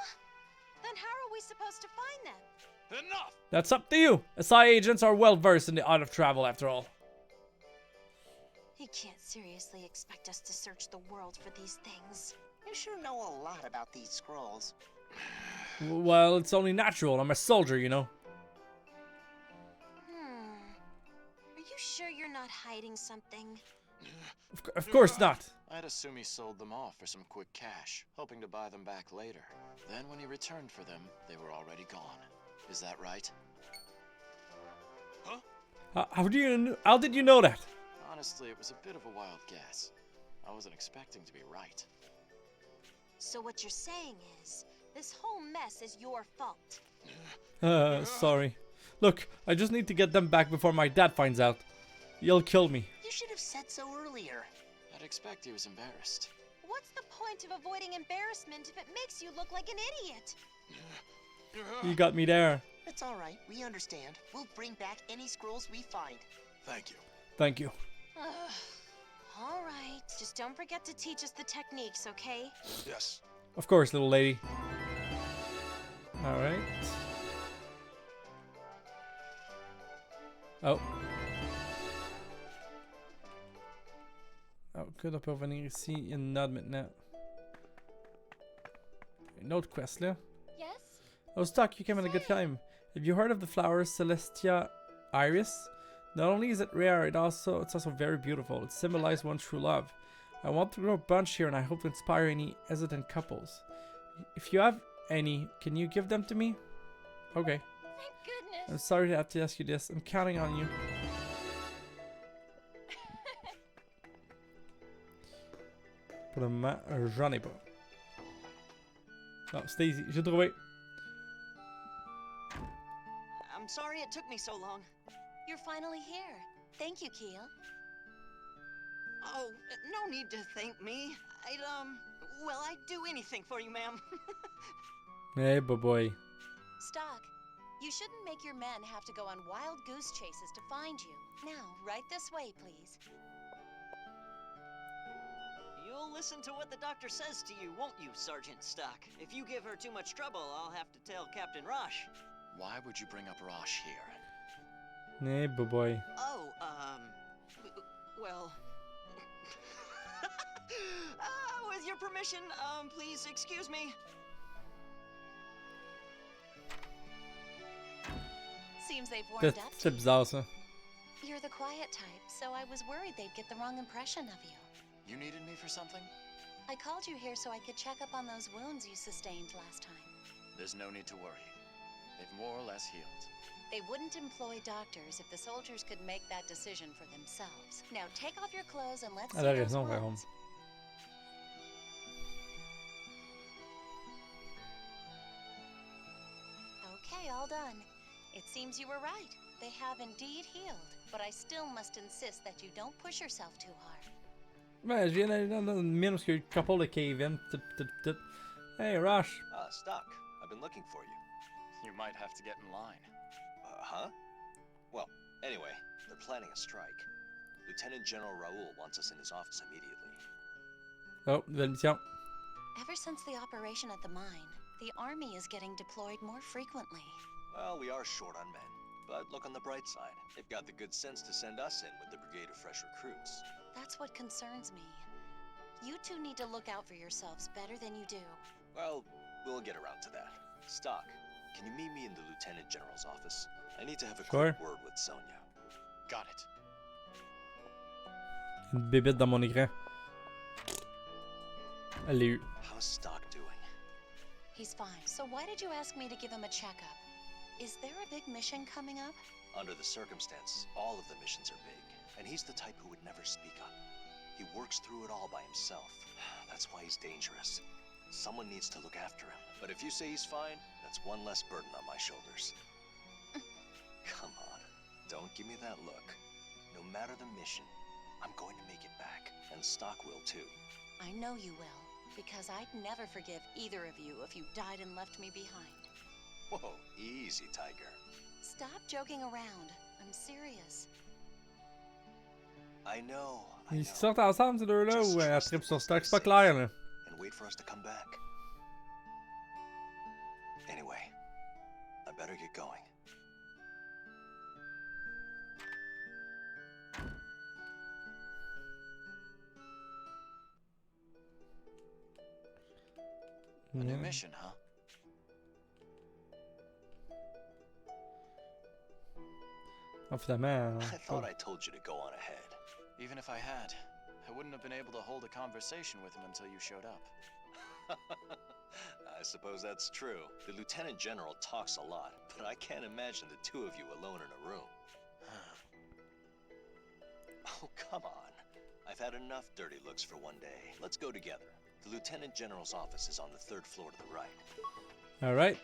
Then how are we supposed to find them? Enough! That's up to you. SI agents are well versed in the art of travel after all. You can't seriously expect us to search the world for these things. You sure know a lot about these scrolls. Well, it's only natural. I'm a soldier, you know. Are you sure you're not hiding something? Of course not. I'd assume he sold them off for some quick cash, hoping to buy them back later. Then when he returned for them, they were already gone. Is that right? Huh? How did you know that? Honestly, it was a bit of a wild guess. I wasn't expecting to be right. So what you're saying is, this whole mess is your fault. Sorry. Look, I just need to get them back before my dad finds out. He'll kill me. You should have said so earlier. I'd expect he was embarrassed. What's the point of avoiding embarrassment if it makes you look like an idiot? You got me there. It's all right. We understand. We'll bring back any scrolls we find. Thank you. Thank you. All right. Just don't forget to teach us the techniques, okay? Yes. Of course, little lady. All right. Oh. Oh, good, on peut revenir ici. Il y a une note maintenant. Une autre quest là. Yes? Oh, Stock, you came at a good time. Have you heard of the flower Celestia Iris? Not only is it rare, it's also very beautiful. It symbolizes one's true love. I want to grow a bunch here and I hope to inspire any hesitant couples. If you have any, can you give them to me? Okay. Thank goodness. I'm sorry to have to ask you this. I'm counting on you. Pour le moment, j'en ai pas. Oh, c'était easy. J'ai trouvé. I'm sorry it took me so long. You're finally here. Thank you, Keel. Oh, no need to thank me. Well, I'd do anything for you, ma'am. Hey, boy. Stock, you shouldn't make your men have to go on wild goose chases to find you. Now, right this way, please. You'll listen to what the doctor says to you, won't you, Sergeant Stock? If you give her too much trouble, I'll have to tell Captain Rosh. Why would you bring up Rosh here? Hey, boy. Oh, well... with your permission, please excuse me. Seems they've warmed up to C'est you. bizarre, ça. You're the quiet type, so I was worried they'd get the wrong impression of you. You needed me for something? I called you here so I could check up on those wounds you sustained last time. There's no need to worry. They've more or less healed. They wouldn't employ doctors if the soldiers could make that decision for themselves. Now take off your clothes and let's see Elle a those raison, par wounds. contre. Okay, all done. It seems you were right. They have indeed healed, but I still must insist that you don't push yourself too hard. Ben, je viens d'aller dans une mine parce qu'il y a eu un couple de cave-in. Hey, Rosh. Stock. I've been looking for you. You might have to get in line. Huh? Well, anyway, they're planning a strike. Lieutenant General Raoul wants us in his office immediately. Oh, nouvelle mission. Ever since the operation at the mine, the army is getting deployed more frequently. Well, we are short on men, but look on the bright side. They've got the good sense to send us in with the brigade of fresh recruits. That's what concerns me. You two need to look out for yourselves better than you do. Well, we'll get around to that. Stock, can you meet me in the Lieutenant General's office? I need to have a quick word with Sonia. Got it. Une bébête dans mon écran. Elle l'a eu. How's Stock doing? He's fine. So why did you ask me to give him a checkup? Is there a big mission coming up? Under the circumstances, all of the missions are big, and he's the type who would never speak up. He works through it all by himself. That's why he's dangerous. Someone needs to look after him. But if you say he's fine, that's one less burden on my shoulders. Come on, don't give me that look. No matter the mission, I'm going to make it back, and Stock will too. I know you will, because I'd never forgive either of you if you died and left me behind. Whoa, easy, Tiger. Stop joking around. I'm serious. I know. Ils sortent ensemble, ces deux-là, ou elle tripe sur Stock? C'est pas clair, là. And wait for us to come back. Anyway, I better get going. A new mission, huh? Oh, finalement. I thought I told you to go on ahead. Even if I had, I wouldn't have been able to hold a conversation with him until you showed up. I suppose that's true. The Lieutenant General talks a lot, but I can't imagine the two of you alone in a room. Oh, come on. I've had enough dirty looks for one day. Let's go together. The Lieutenant General's office is on the 3rd floor to the right. Alright.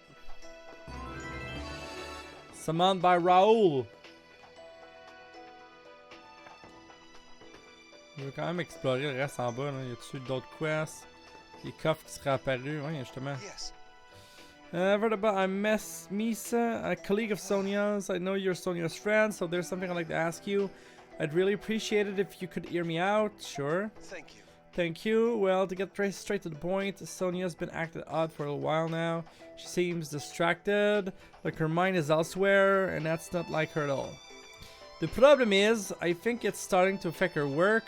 Summoned by Raoul. Je veux quand même explorer le reste en bas. Là. Y a-t-il d'autres quests? Des coffres qui seraient apparus? Oui, justement. Yes. I've heard about Misa, a colleague of Sonia's. I know you're Sonia's friend, so there's something I'd like to ask you. I'd really appreciate it if you could hear me out. Sure. Thank you. Thank you. Well, to get straight to the point, Sonia's been acting odd for a while now. She seems distracted, like her mind is elsewhere, and that's not like her at all. The problem is, I think it's starting to affect her work.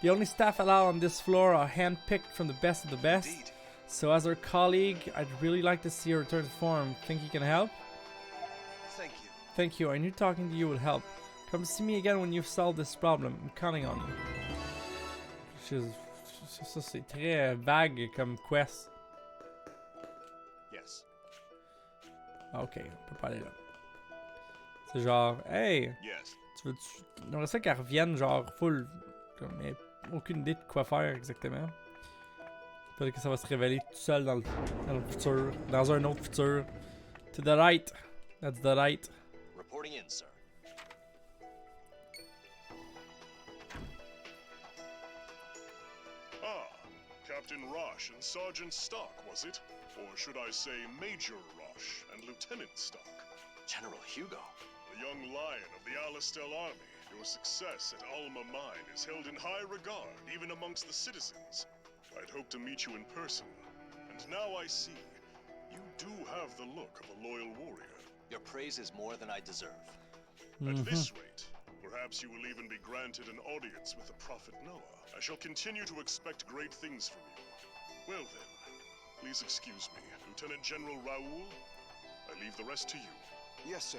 The only staff allowed on this floor are handpicked from the best of the best. Indeed. So as her colleague, I'd really like to see her return to form. Think you can help? Thank you. Thank you. I knew talking to you would help. Come see me again when you've solved this problem. I'm counting on you. Ça, c'est très vague comme quest. Yes. Ok, on peut pas aller là. C'est genre, hey, Yes. tu veux-tu... J'aimerais ça qu'elle revienne genre full, comme, mais aucune idée de quoi faire exactement. Peut-être que ça va se révéler tout seul dans le futur, dans un autre futur. To the right. That's the right. Reporting in, sir. Captain Roche and Sergeant Stock, was it? Or should I say Major Roche and Lieutenant Stock? General Hugo. The young lion of the Alistel army. Your success at Alma Mine is held in high regard, even amongst the citizens. I'd hoped to meet you in person, and now I see. You do have the look of a loyal warrior. Your praise is more than I deserve. At this rate, perhaps you will even be granted an audience with the Prophet Noah. I shall continue to expect great things from you. Well then, please excuse me. Lieutenant General Raoul, I leave the rest to you. Yes, sir.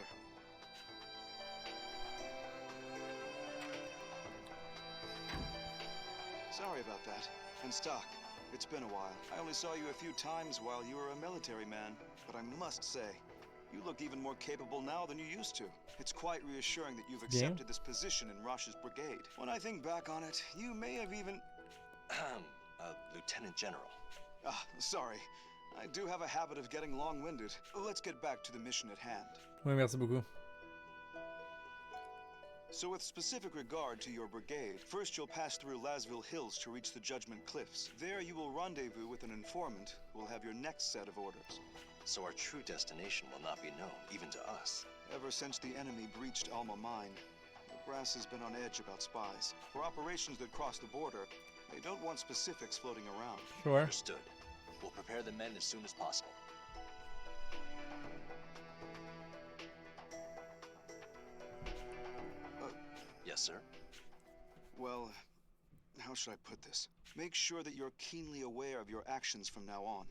Sorry about that. And Stock, it's been a while. I only saw you a few times while you were a military man, but I must say, you look even more capable now than you used to. It's quite reassuring that you've accepted this position in Roche's brigade. When I think back on it, you may have even... Lieutenant General. Ah, sorry. I do have a habit of getting long-winded. Let's get back to the mission at hand. Oui, merci beaucoup. So with specific regard to your brigade, first you'll pass through Lasville Hills to reach the Judgment Cliffs. There you will rendezvous with an informant who will have your next set of orders. So our true destination will not be known, even to us. Ever since the enemy breached Alma Mine, the brass has been on edge about spies. For operations that cross the border, they don't want specifics floating around. Sure. Understood. We'll prepare the men as soon as possible. Yes, sir? Well, how should I put this? Make sure that you're keenly aware of your actions from now on.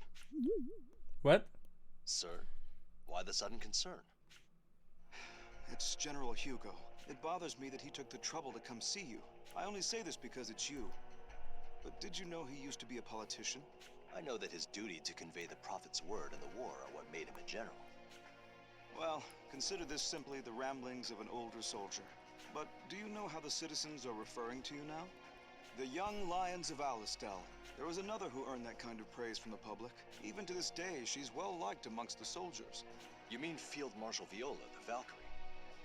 What? Sir, why the sudden concern? It's General Hugo. It bothers me that he took the trouble to come see you. I only say this because it's you. But did you know he used to be a politician? I know that his duty to convey the Prophet's word in the war are what made him a general. Well, consider this simply the ramblings of an older soldier. But do you know how the citizens are referring to you now? The young lions of Alistel. There was another who earned that kind of praise from the public. Even to this day, she's well liked amongst the soldiers. You mean Field Marshal Viola, the Valkyrie?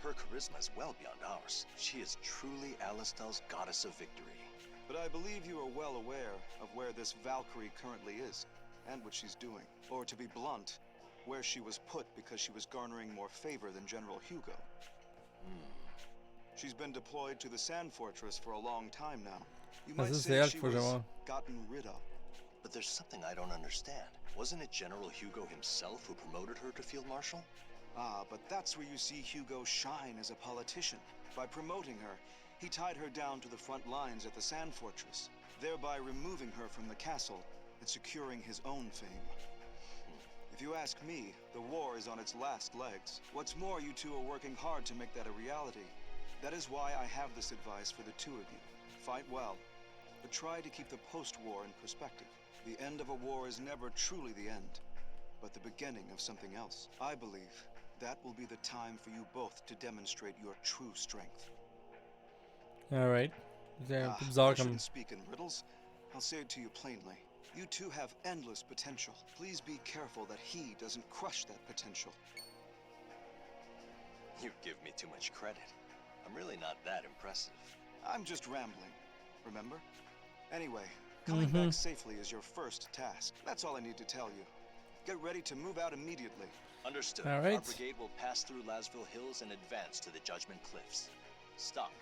Her charisma is well beyond ours. She is truly Alistel's goddess of victory. But I believe you are well aware of where this Valkyrie currently is, and what she's doing. Or to be blunt, where she was put because she was garnering more favor than General Hugo. She's been deployed to the Sand Fortress for a long time now. You might say she was gotten rid of. But there's something I don't understand. Wasn't it General Hugo himself who promoted her to Field Marshal? Ah, but that's where you see Hugo shine as a politician. By promoting her, he tied her down to the front lines at the Sand Fortress, thereby removing her from the castle and securing his own fame. If you ask me, the war is on its last legs. What's more, you two are working hard to make that a reality. That is why I have this advice for the two of you. Fight well, but try to keep the post-war in perspective. The end of a war is never truly the end, but the beginning of something else. I believe that will be the time for you both to demonstrate your true strength. Alright. I shouldn't speak in riddles. I'll say it to you plainly. You two have endless potential. Please be careful that he doesn't crush that potential. You give me too much credit. I'm really not that impressive. I'm just rambling, remember? Anyway, coming back safely is your first task. That's all I need to tell you. Get ready to move out immediately. Understood. All right. Our brigade will pass through Lasville Hills and advance to the Judgment Cliffs. Stock,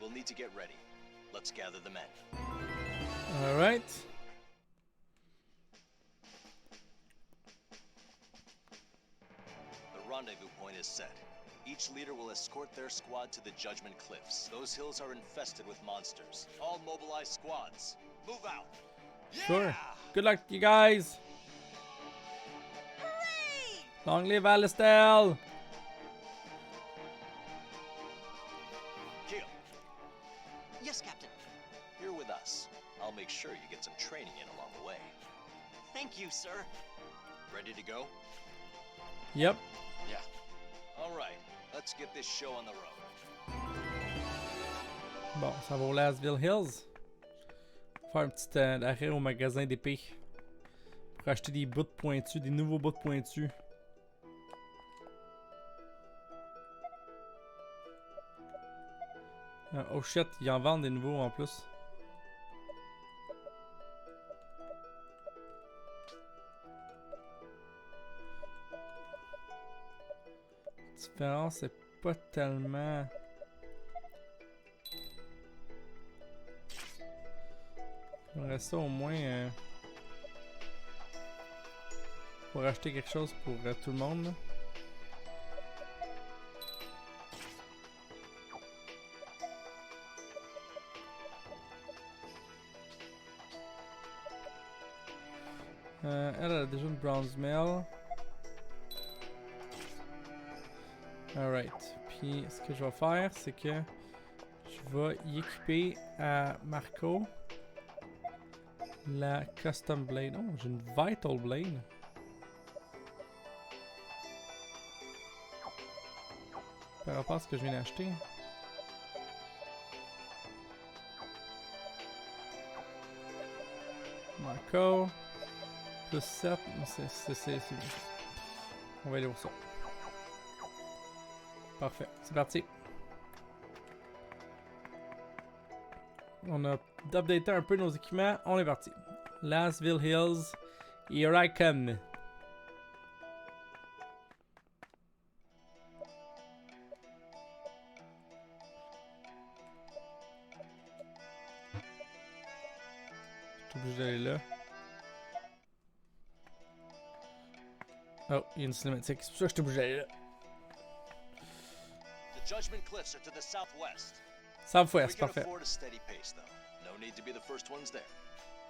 we'll need to get ready. Let's gather the men. Alright. The rendezvous point is set. Each leader will escort their squad to the Judgment Cliffs. Those hills are infested with monsters. All mobilized squads. Move out. Sure. Good luck, you guys. Hooray! Long live Alistel. Kill. Yes, Captain. You're with us. I'll make sure you get some training in along the way. Thank you, sir. Ready to go? Yep. Yeah. All right. Let's get this show on the road. Bon, ça va au Lasville Hills. Faire un petit arrêt au magasin d'épée. Pour acheter des bouts pointus, des nouveaux bouts pointus. Oh shit, ils en vendent des nouveaux en plus. différence, c'est pas tellement... J'aimerais ça au moins pour acheter quelque chose pour tout le monde. Là. Elle a déjà une bronze mail. Alright. Puis ce que je vais faire, c'est que je vais y équiper à Marco la Custom Blade. Oh, j'ai une Vital Blade. Par rapport à ce que je viens d'acheter. Marco. Plus 7. C'est bien. On va aller voir ça. Parfait. C'est parti. On a updaté un peu nos équipements. On est parti. Lastville Hills. Here I come. Je suis obligé d'aller là. Oh, il y a une cinématique. C'est pour ça que je suis obligé d'aller là. The Judgment Cliffs are to the southwest. Southwest, We can parfait. afford a steady pace, though. No need to be the first ones there.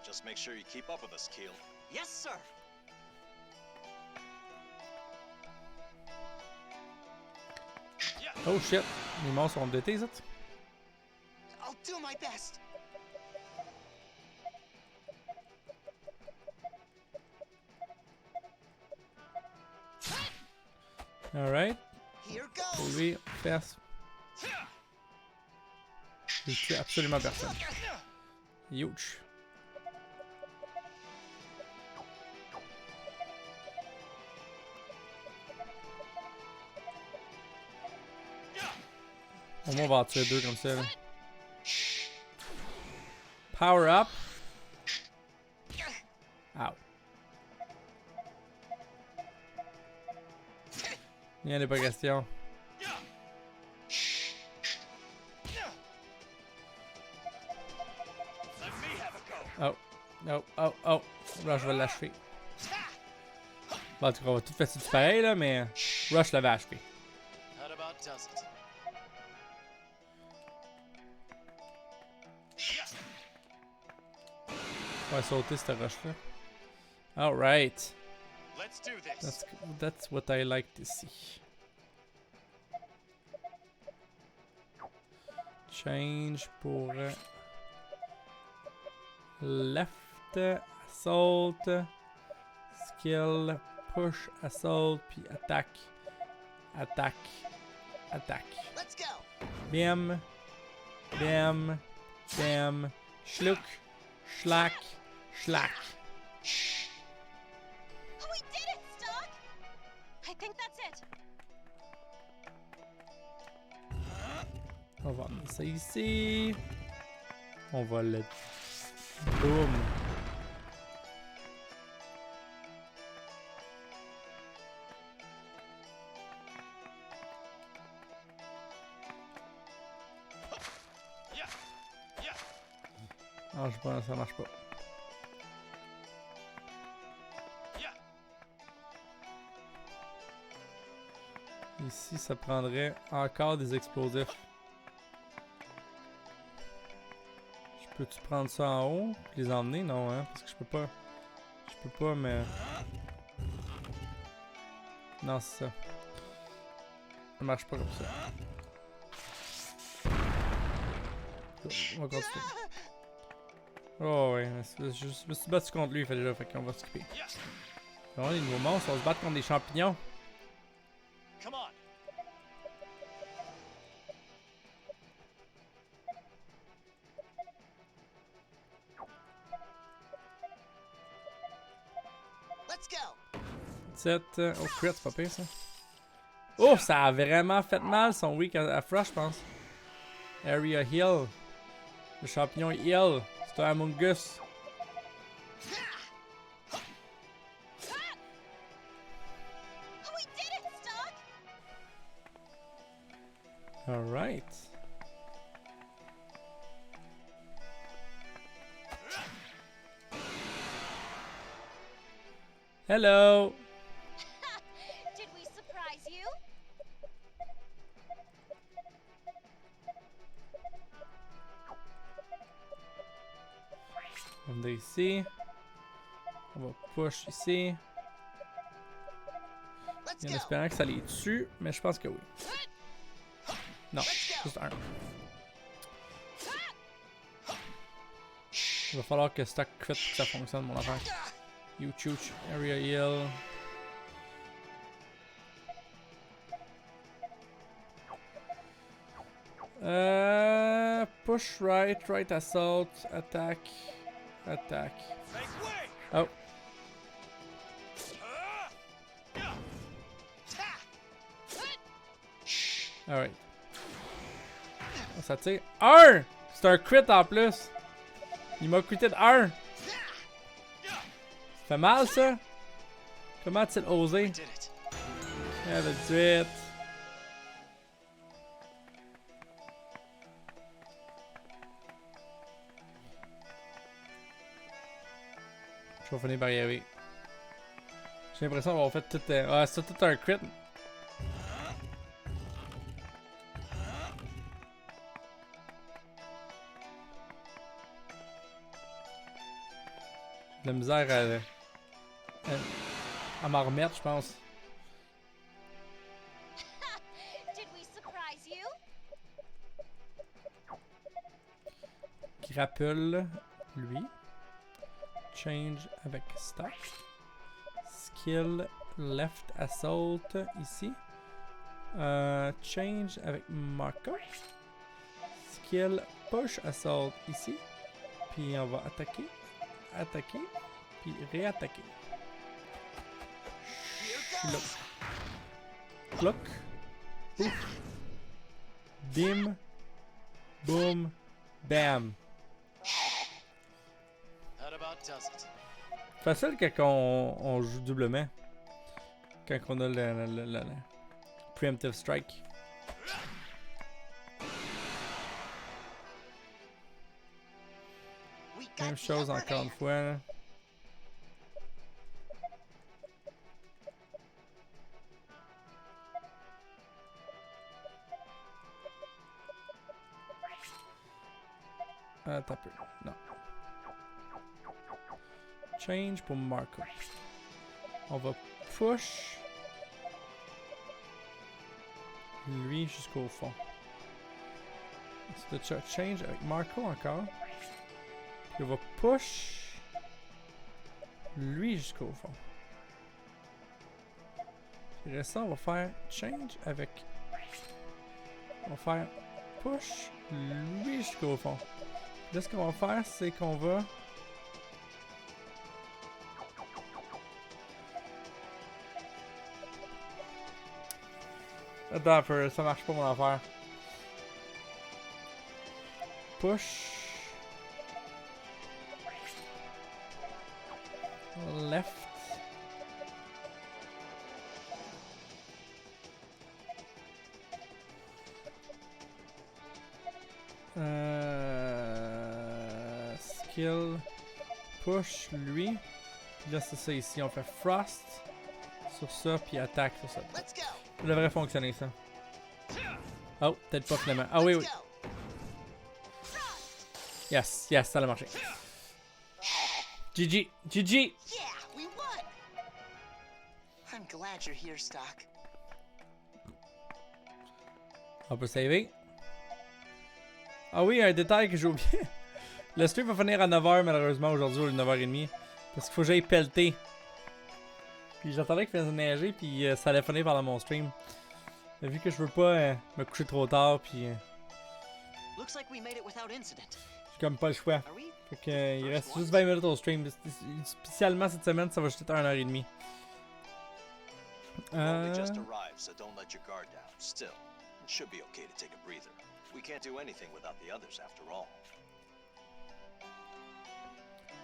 Just make sure you keep up with us, Keel. Yes, sir. Oh shit, les monstres sont updatés, ça? I'll do my best. Alright. Here Pour goes. lui, fesse. Il tue absolument personne. Huge. Au moins, on va en tuer deux comme ça. Là. Power up. Ow. Il n'y en a pas question. Oh, oh, oh, oh. Rush va l'achever. Bon, en tout cas, on va tout faire du pareil, là, mais Rush l'avait achevé. On va sauter cette Rush-là. Alright. That's what I like to see. Change pour left assault, skill, push, assault, puis attaque, attaque, attaque. Let's go. Bam, bam, bam, schluck, schlack, schlack. We did it, Stock! I think that's it. On va mettre ça ici. On va le... Boum. Ah, je pense que ça marche pas. Ici, ça prendrait encore des explosifs. Peux-tu prendre ça en haut et les emmener? Non, hein? Parce que je peux pas. Je peux pas, mais. Non, c'est ça. Ça marche pas comme ça. On va continuer. Oh, ouais. Je me suis battu contre lui, fait déjà. Fait qu'on va s'occuper. On a les nouveaux monstres, on va se battre contre des champignons. Oh, crit, c'est pas pire ça. Oh, ça a vraiment fait mal son weak à Frost, je pense. Area Heal. Le champignon Heal. C'est un Among Us. Alright. Hello! Did we surprise you? On va ici. On va push ici. En espérant que ça les tue, mais je pense que oui. Non, juste un. Il va falloir que stock crit pour que ça fonctionne, mon affaire. You chooch, area heal. Push right, right assault, attack, attack. Oh. Alright. Ça tire. 1! C'est un crit en plus. Il m'a critté de 1. Ça fait mal ça? Comment a-t-il osé? Ah, le 18. Je vais finir par y arriver. J'ai l'impression d'avoir fait tout. Ah, c'est tout un crit. De la misère à m'en remettre, je pense. Did we surprise you? Grapple, lui. Change avec stock. Skill left assault ici. Change avec Marco. Skill push assault ici. Puis on va attaquer. Attaquer. Puis réattaquer. Cloc. Cloc. Pouf. Bim. Boom. Bam. Facile quand on joue doublement. Quand on a le preemptive strike. Même chose encore une fois. Attends un peu. Non. Change pour Marco. On va push lui jusqu'au fond. C'est de change avec Marco encore. Puis on va push lui jusqu'au fond. Puis restant, on va faire change avec. On va faire push lui jusqu'au fond. Là, ce qu'on va faire, c'est qu'on va. Attends un peu, ça marche pas mon affaire. Push. Left. Skill. Push lui. Puis là c'est ça ici, on fait frost sur ça, puis attaque sur ça. Ça devrait fonctionner ça. Oh, peut-être pas finalement. Ah oui, oui. Yes, yes, ça a marché. GG, GG. Yeah, we won. I'm glad you're here, Stock. On peut saver. Ah oui, un détail que j'ai oublié. Le stream va finir à 9h malheureusement aujourd'hui au 9h30. Parce qu'il faut que j'aille pelleter. Puis j'attendais qu'il fasse neiger, puis ça allait finir pendant mon stream. Mais vu que je veux pas me coucher trop tard, puis j'ai comme pas le choix. Fait que il reste juste 20 minutes au stream. Spécialement cette semaine, ça va juste être 1h30. Only just arrived, so don't let your guard down. Still, it should be okay to take a breather. We can't do anything without the others after all.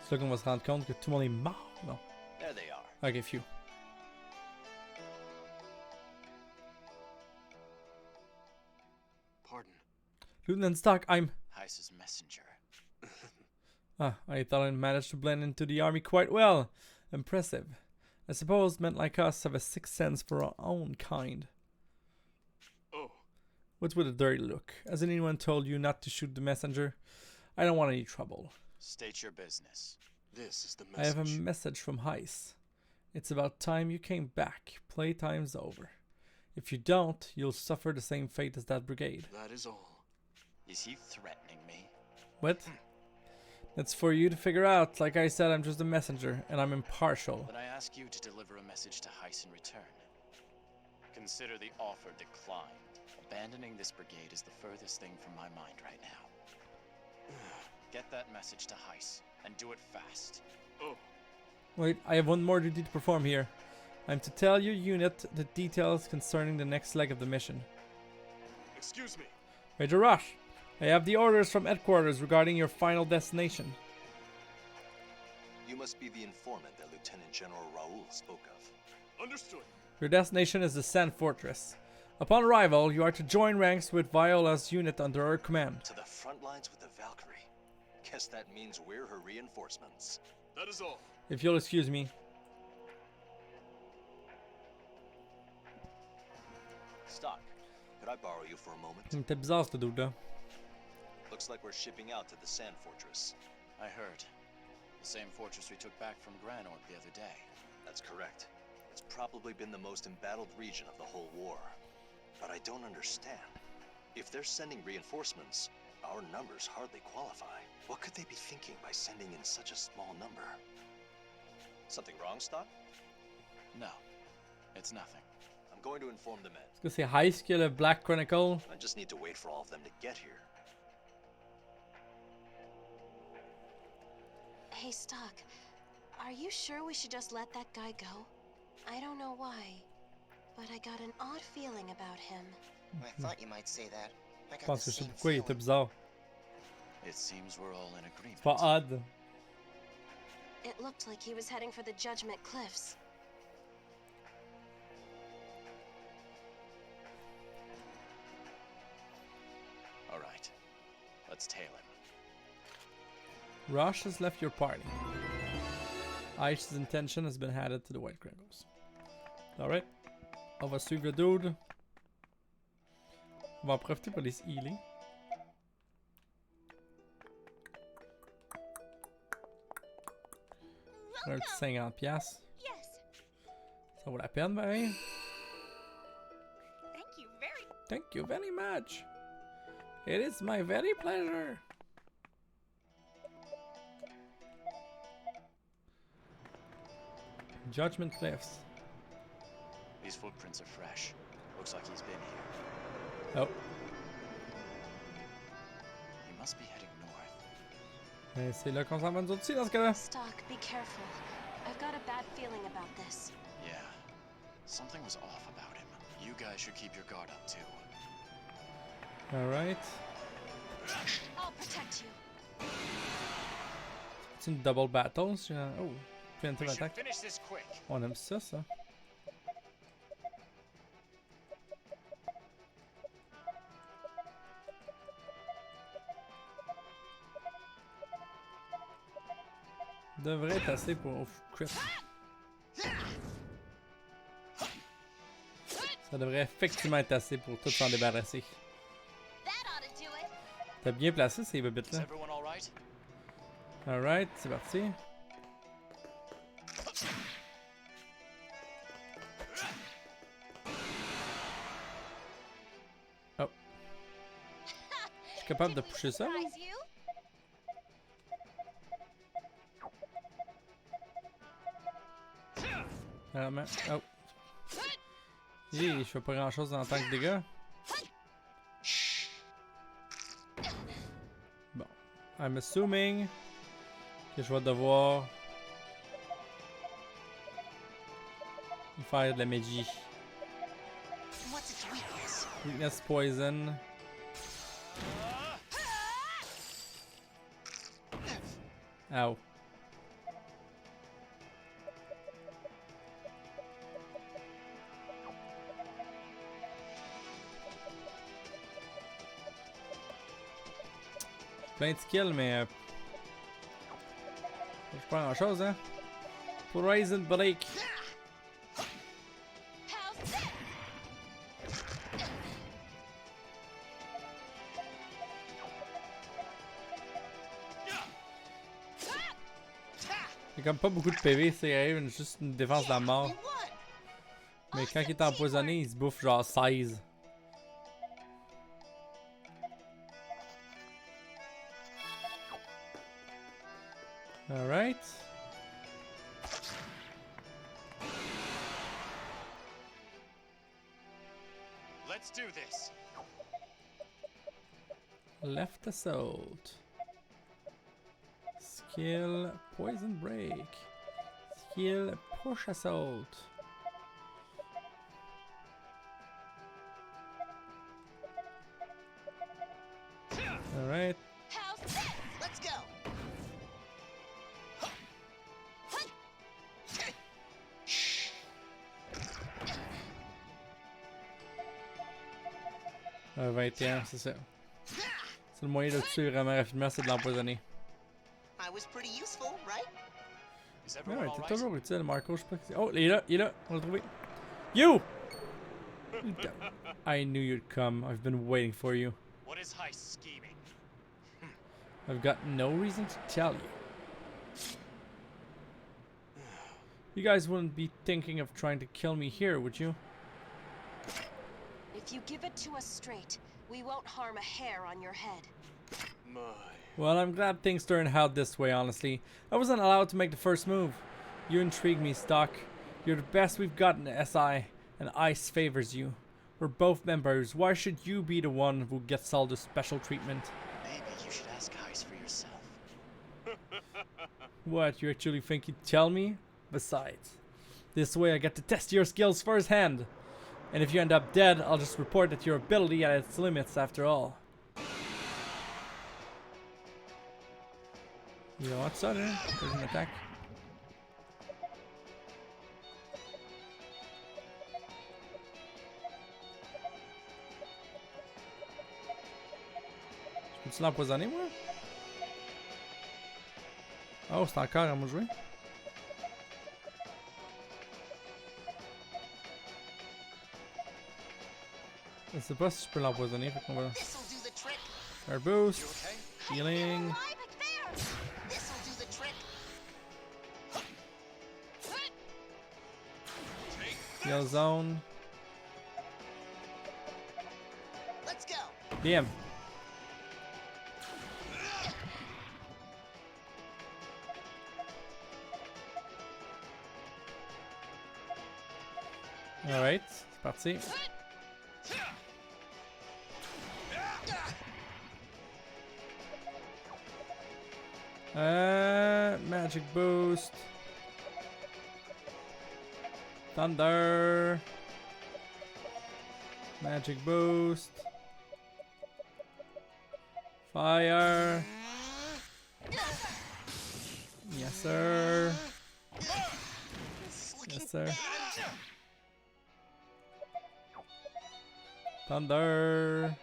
C'est là qu'on va se rendre compte que tout le monde est mort, non? There they are. Ok, phew. pardon. Lieutenant Stark, I'm... Heiss's messenger. I thought I managed to blend into the army quite well. Impressive. I suppose men like us have a sixth sense for our own kind. Oh. What's with the dirty look? Has anyone told you not to shoot the messenger? I don't want any trouble. State your business. This is the message. I have a message from Heiss. It's about time you came back. Playtime's over. If you don't, you'll suffer the same fate as that brigade. That is all. Is he threatening me? What? That's for you to figure out. Like I said, I'm just a messenger, and I'm impartial. Then I ask you to deliver a message to Heiss in return. Consider the offer declined. Abandoning this brigade is the furthest thing from my mind right now. Get that message to Heiss, and do it fast. Oh. Wait, I have one more duty to perform here. I'm to tell your unit the details concerning the next leg of the mission. Excuse me. Major Rosh, I have the orders from headquarters regarding your final destination. You must be the informant that Lieutenant General Raoul spoke of. Understood. Your destination is the Sand Fortress. Upon arrival, you are to join ranks with Viola's unit under her command. To the front lines with the Valkyrie. Guess that means we're her reinforcements. That is all. If you'll excuse me. Stock, could I borrow you for a moment? T'es bizarre ce dude là. Looks like we're shipping out to the Sand Fortress. I heard. The same fortress we took back from Granorg the other day. That's correct. It's probably been the most embattled region of the whole war. But I don't understand. If they're sending reinforcements, our numbers hardly qualify. What could they be thinking by sending in such a small number? Something wrong, Stock? No, it's nothing. I'm going to inform the men. Est-ce que c'est Heiss qui a le Black Chronicle? I just need to wait for all of them to get here. Hey, Stock, are you sure we should just let that guy go? I don't know why, but I got an odd feeling about him. I thought you might say that. I Je got pense the que je sais same pourquoi il était feeling. bizarre. It seems we're all in agreement. C'est pas odd. It looked like he was heading for the Judgment Cliffs. All right, let's tail him. Rosh has left your party. Aish's intention has been added to the White Chronicles. Alright. On va suivre le dude. On va en profiter pour les healer. Un petit 50$. Yes. Ça vaut la peine, pareil. Thank you very. Thank you very much. It is my very pleasure. Judgment Cliffs. These footprints are fresh. Looks like he's been here. Oh. He must be heading north. Et c'est là qu'on s'en va nous autres aussi dans ce cas-là. Stock, be careful. I've got a bad feeling about this. Yeah, something was off about him. You guys should keep your guard up too. Alright. I'll protect you. C'est une double battle. Oh, preemptive We should attack. finish this quick. On aime ça, ça. Devrait être assez pour... Oh, crit. Ça devrait effectivement être assez pour tout s'en débarrasser. That ought to do it. T'as bien placé ces Is bébites-là. everyone all right? Alright, c'est parti. Oh. Je suis capable de pousser ça, là? Surprise you? Vraiment. Oh. Je fais pas grand chose en tant que dégâts. Bon. I'm assuming que je vais devoir faire de la magie. What's its weakness? Weakness poison. Ow. Plein de skills, mais je pas grand chose, hein. Poison break. Il y a comme pas beaucoup de PV, c'est juste une défense de la mort. Mais quand il est empoisonné, il se bouffe genre 16. Alright. Let's do this. Left assault. Skill poison break. Skill push assault. Alright. Let's go. Ah, 21, c'est ça. C'est le moyen de le tuer vraiment rapidement, c'est de l'empoisonner. I was pretty useful, right? Ouais, t'es toujours utile, Marco. Je sais pas que c'est. Oh, il est là, on l'a trouvé. You! I knew you'd come. I've been waiting for you. What is heist scheming? I've got no reason to tell you. You guys wouldn't be thinking of trying to kill me here, would you? If you give it to us straight, we won't harm a hair on your head. Well, I'm glad things turned out this way, honestly. I wasn't allowed to make the first move. You intrigue me, Stock. You're the best we've got in the SI, and ICE favors you. We're both members. Why should you be the one who gets all the special treatment? Maybe you should ask ICE for yourself. What, you actually think you'd tell me? Besides, this way I get to test your skills firsthand. And if you end up dead, I'll just report that your ability at its limits after all. You know what's that? There's an attack. Peux-tu l'empoisonner, moi? Oh, c'est encore à moi jouer. Je sais pas si je peux l'empoisonner, fait qu'on va... Un boost. Healing. Heal zone. Let's go. Damn. Alright, c'est parti. Magic boost. Thunder. Magic boost. Fire. Yes, sir. Yes, sir. Thunder.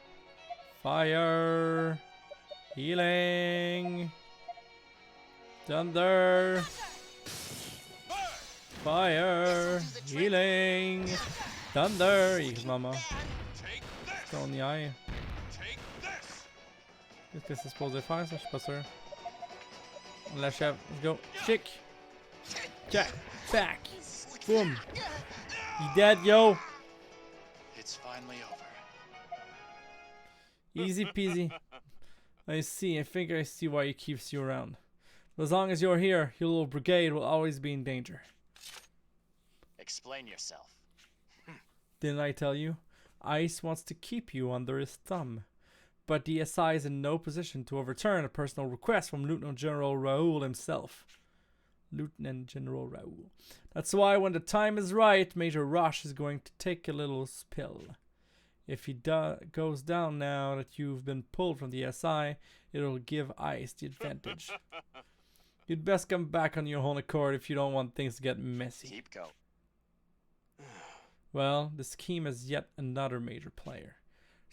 Fire. Healing. Thunder. Fire. Healing. Thunder. Yes, mama. Ton eye. Qu'est-ce que c'est supposé faire, ça? Je suis pas sûr. On l'achève. Let's go. Chick. Jack. Back. Boom. He dead, yo. It's finally over. Easy peasy. I see. I think I see why he keeps you around. But as long as you're here, your little brigade will always be in danger. Explain yourself. Didn't I tell you? ICE wants to keep you under his thumb. But the SI is in no position to overturn a personal request from Lieutenant General Raoul himself. Lieutenant General Raoul. That's why when the time is right, Major Roche is going to take a little spill. If he goes down now that you've been pulled from the SI, it'll give ICE the advantage. You'd best come back on your own accord if you don't want things to get messy. Keep going. Well, the scheme has yet another major player.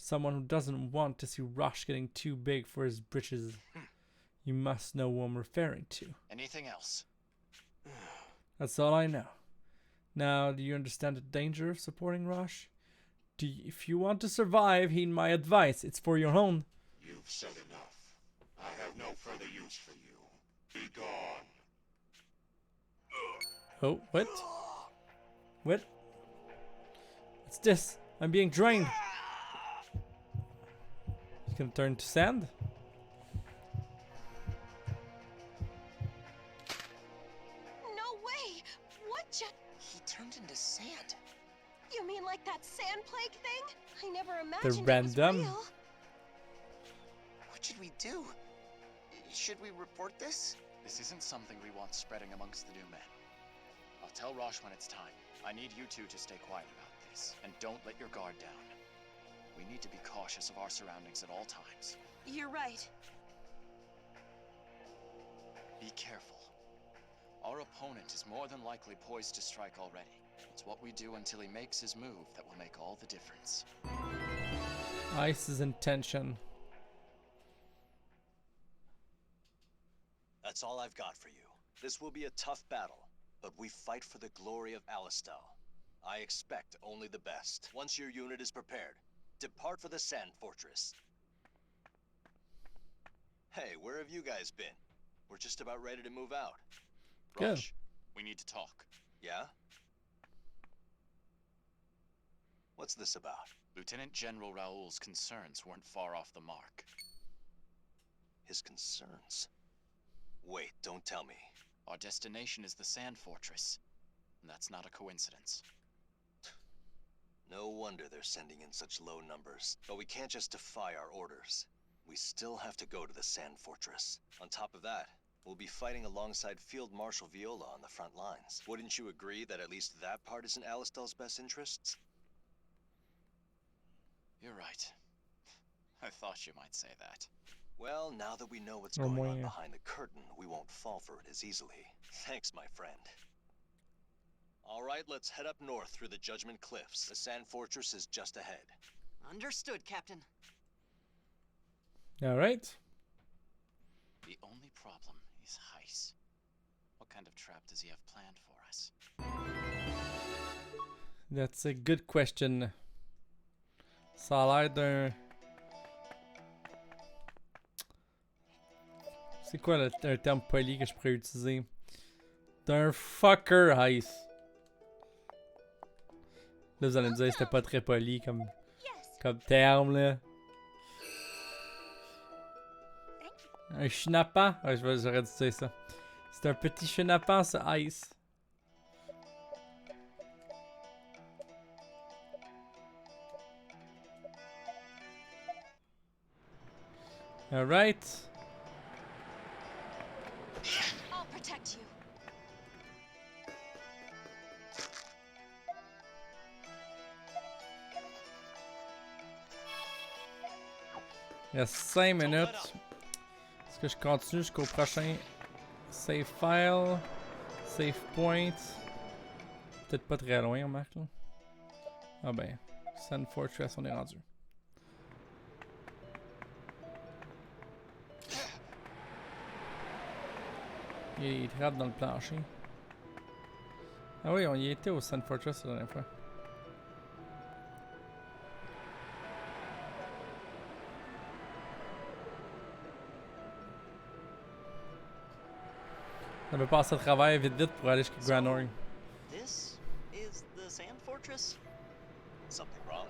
Someone who doesn't want to see Rosh getting too big for his britches. You must know who I'm referring to. Anything else? That's all I know. Now, do you understand the danger of supporting Rosh? If you want to survive, heed my advice. It's for your own. You've said enough. I have no further use for you. Be gone. Oh, what? What? What's this? I'm being drained. He's gonna turn to sand? No way! What just... He turned into sand. You mean like that sand plague thing? I never The imagined random. it was real. What should we do? Should we report this? This isn't something we want spreading amongst the new men. I'll tell Rosh when it's time. I need you two to stay quiet about this, and don't let your guard down. We need to be cautious of our surroundings at all times. You're right. Be careful. Our opponent is more than likely poised to strike already. It's what we do until he makes his move that will make all the difference. Ice is in tension. That's all I've got for you. This will be a tough battle, but we fight for the glory of Alistel. I expect only the best. Once your unit is prepared, depart for the Sand Fortress. Hey, where have you guys been? We're just about ready to move out. Good. Rosh, we need to talk. Yeah? What's this about? Lieutenant General Raoul's concerns weren't far off the mark. His concerns? Wait, don't tell me. Our destination is the Sand Fortress, and that's not a coincidence. No wonder they're sending in such low numbers. But we can't just defy our orders. We still have to go to the Sand Fortress. On top of that, we'll be fighting alongside Field Marshal Viola on the front lines. Wouldn't you agree that at least that part is in Alistel's best interests? You're right. I thought you might say that. Well, now that we know what's Oh, going on yeah. behind the curtain, we won't fall for it as easily. Thanks, my friend. All right, let's head up north through the Judgment Cliffs. The Sand Fortress is just ahead. Understood, Captain. All right. The only problem is Heiss. What kind of trap does he have planned for us? That's a good question. Ça a l'air d'un... C'est quoi un terme poli que je pourrais utiliser? D'un fucker Heiss. Là, vous allez me dire que c'était pas très poli comme terme, là. Un chenapan? Ouais, j'aurais dû dire ça. C'est un petit chenapan, ce Heiss. Alright. I'll protect you. Il reste 5 minutes. Est-ce que je continue jusqu'au prochain save file? Save point? Peut-être pas très loin, on marque là. Ah ben, Sand Fortress, on est rendu. Il y a des trappes dans le plancher. Ah oui, on y était au Sand Fortress la dernière fois. On va passer à travers vite vite pour aller jusqu'à Grand Org. This is the Sand Fortress? Something wrong?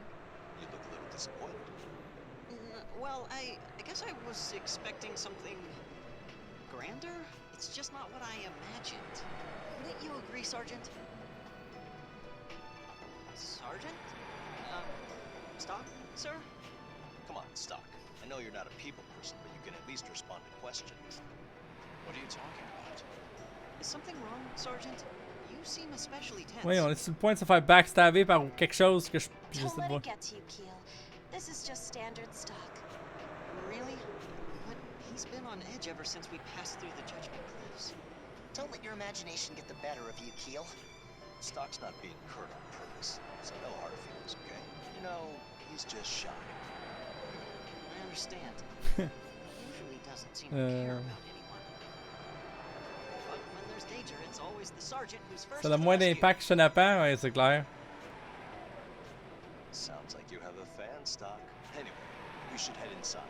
You look a little disappointed. Well, I guess I was expecting something grander. It's just not what I imagined. Wouldn't you agree, Sergeant? Sergeant? Stock, sir? Come on, Stock. I know you're not a people person, but you can at least respond to questions. What are you talking about? Is something wrong, Sergeant? You seem especially tense. Oui, on est sur le point de se faire backstabber par quelque chose que je Don't sais let pas. it get to you, Keel. This is just standard stock. Really? But he's been on edge ever since we passed through the Judgment Cliffs. Don't let your imagination get the better of you, Keel. Stock's not being curt on purpose, so no hard feelings, okay? You know, he's just shy. understand. He usually doesn't seem to care about anyone. But when there's danger, it's always the sergeant who's first. Ça a moins d'impact chenapan, ouais, c'est clair. Sounds like you have a fan stock. Anyway, we should head inside.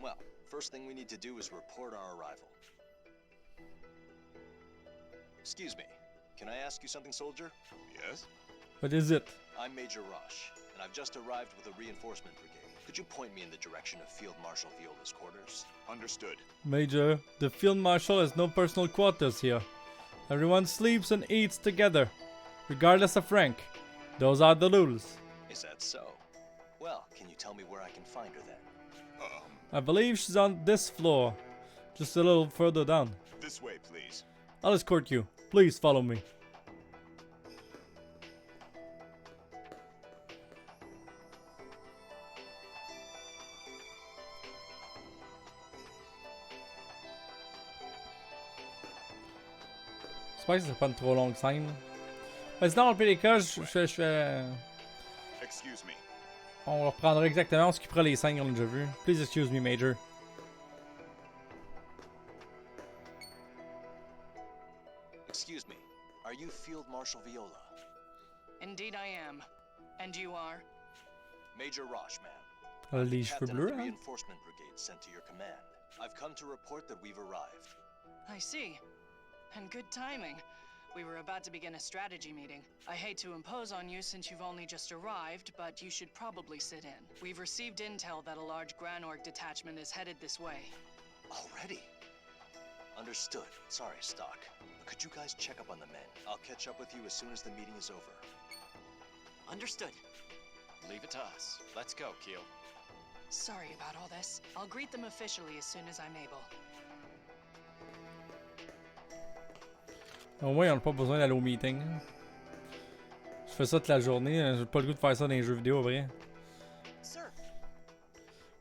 Well, first thing we need to do is report our arrival. Excuse me, can I ask you something, soldier? Yes? What is it? I'm Major Rosh, and I've just arrived with a reinforcement brigade. Could you point me in the direction of Field Marshal Viola's quarters? Understood. Major, the Field Marshal has no personal quarters here. Everyone sleeps and eats together, regardless of rank. Those are the rules. Is that so? Well, can you tell me where I can find her then? I believe she's on this floor, just a little further down. This way, please. I'll escort you. Please follow me. J'espère que c'est pas une trop longue scène. Mais sinon, au pire des cas, je fais... Excuse me. On reprendra exactement, on skippera les scènes qu'on a déjà vues. Please excuse me, Major. Excuse me, are you Field Marshal Viola? Indeed I am. And you are? Major Rosh, ma'am. Elle a les cheveux Captain bleus, of the hein? reinforcement brigade sent to your command. I've come to report that we've arrived. I see. And good timing. We were about to begin a strategy meeting. I hate to impose on you since you've only just arrived, but you should probably sit in. We've received intel that a large Granorg detachment is headed this way. Already? Understood. Sorry, Stock. But could you guys check up on the men? I'll catch up with you as soon as the meeting is over. Understood. Leave it to us. Let's go, Keel. Sorry about all this. I'll greet them officially as soon as I'm able. Au moins, on n'a pas besoin d'aller au meeting. Je fais ça toute la journée, j'ai pas le goût de faire ça dans les jeux vidéo, vrai. Sir.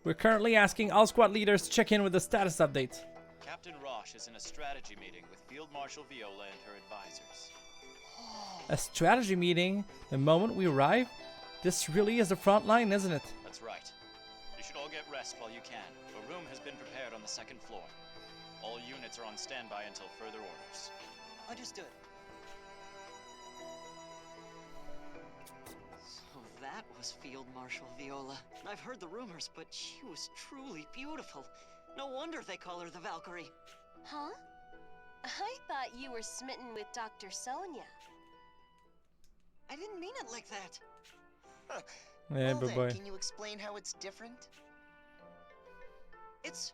We're currently asking all squad leaders to check in with the status update. Captain Rosh is in a strategy meeting with Field Marshal Viola and her advisors. A strategy meeting? The moment we arrive? This really is the front line, isn't it? That's right. You should all get rest while you can. A room has been prepared on the second floor. All units are on standby until further orders. Understood. So that was Field Marshal Viola. I've heard the rumors, but she was truly beautiful. No wonder they call her the Valkyrie. Huh? I thought you were smitten with Dr. Sonia. I didn't mean it like that. Huh. Yeah, Well bye-bye. then, can you explain how it's different? It's...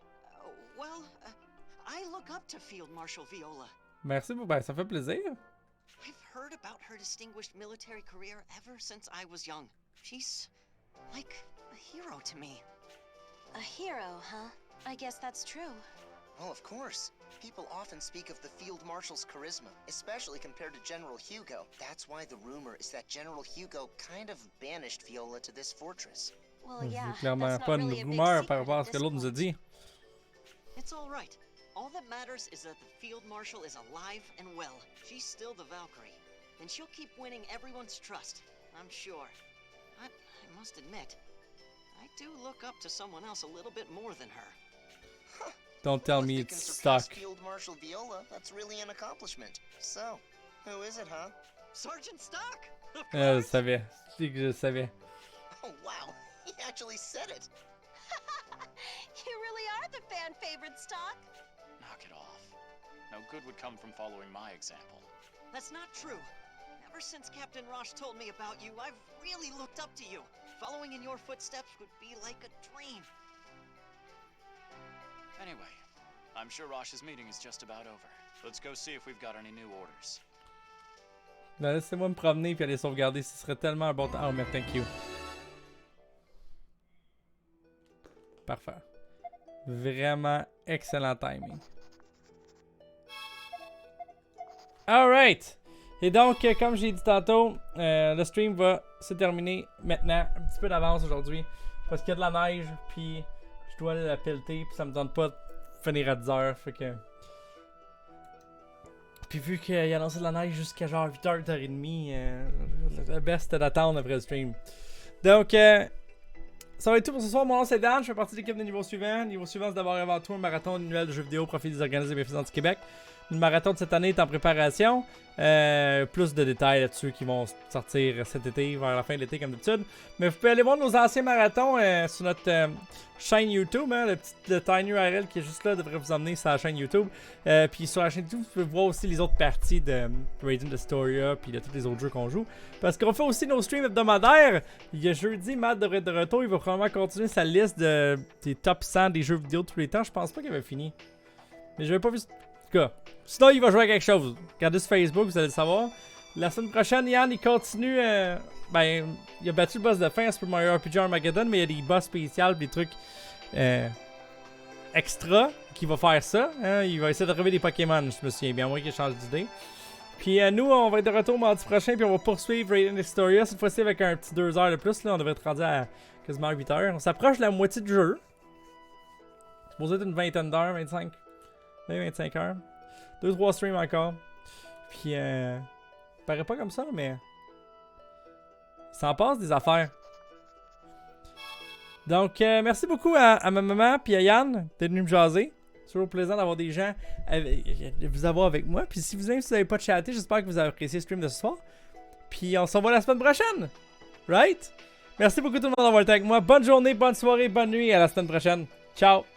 I look up to Field Marshal Viola. Merci, ben, ça fait plaisir. I've heard about her distinguished military career ever since I was young. She's like a hero to me. A hero, huh? I guess that's true. Well, of course. People often speak of the Field Marshal's charisma, especially compared to General Hugo. That's why the rumor is that General Hugo kind of banished Viola to this fortress. Well, yeah, C'est clairement that's pas not une really a big rumeur secret par rapport à at ce que this l'autre nous a point. dit. It's all right. All that matters is that the Field Marshal is alive and well. She's still the Valkyrie, and she'll keep winning everyone's trust, I'm sure. But I must admit, I do look up to someone else a little bit more than her. Huh. Don't tell Well, me if they it's can surpass stuck. Field Marshal Viola, that's really an accomplishment. So, who is it, huh? Sergeant Stock! Of Je course! savais. C'est que je savais. Oh, wow. He actually said it. You really are the fan favorite, Stock. Knock it off. No good would come from following my example. That's not true. Ever since Captain Rosh told me about you, I've really looked up to you. Following in your footsteps would be like a dream. Anyway, I'm sure Rosh's meeting is just about over. Let's go see if we've got any new orders. Ben, laissez-moi me promener puis aller sauvegarder. Ce serait tellement un bon temps. Oh, mais thank you. Parfait. Vraiment excellent timing. Alright! Et donc, comme j'ai dit tantôt, le stream va se terminer maintenant, un petit peu d'avance aujourd'hui. Parce qu'il y a de la neige, puis je dois aller la pelleter, puis ça me tente pas de finir à 10h, fait que... Puis vu qu'il a annoncé de la neige jusqu'à genre 8h, 8h30, le best c'était d'attendre après le stream. Donc, ça va être tout pour ce soir. Mon nom c'est Dan, je fais partie de l'équipe de Niveau Suivant. Niveau Suivant, c'est d'abord et avant tout un marathon annuel de jeux vidéo au profit des organismes et bienfaisants du Québec. Le marathon de cette année est en préparation. Plus de détails là-dessus qui vont sortir cet été, vers la fin de l'été comme d'habitude. Mais vous pouvez aller voir nos anciens marathons sur notre chaîne YouTube. Hein, le Tiny URL qui est juste là devrait vous emmener sur la chaîne YouTube. Puis sur la chaîne YouTube, vous pouvez voir aussi les autres parties de Raiding de Historia puis de tous les autres jeux qu'on joue. Parce qu'on fait aussi nos streams hebdomadaires. Il y a jeudi, Matt devrait être de retour. Il va probablement continuer sa liste des top 100 des jeux vidéo de tous les temps. Je pense pas qu'il avait fini. Mais je n'avais pas vu... Sinon, il va jouer à quelque chose. Regardez sur Facebook, vous allez le savoir. La semaine prochaine, Yann, il continue. Ben, il a battu le boss de fin à Super Mario RPG Armageddon, mais il y a des boss spéciaux, des trucs extra qui va faire ça. Hein? Il va essayer de trouver des Pokémon, je me souviens bien, moi qui change d'idée. Puis nous, on va être de retour mardi prochain, puis on va poursuivre Raiding Historia, cette fois-ci avec un petit 2 heures de plus. Là, on devrait être rendu à quasiment 8 heures. On s'approche de la moitié du jeu. C'est supposé être une vingtaine d'heures, 25 heures. 2-3 streams encore. Puis, paraît pas comme ça, mais ça en passe des affaires. Donc, merci beaucoup à ma maman puis à Yann d'être venu me jaser. C'est toujours plaisant d'avoir des gens, de vous avoir avec moi. Puis si vous n'avez pas chatté, j'espère que vous avez apprécié le stream de ce soir. Puis on se revoit la semaine prochaine. Right? Merci beaucoup tout le monde d'avoir été avec moi. Bonne journée, bonne soirée, bonne nuit. À la semaine prochaine. Ciao!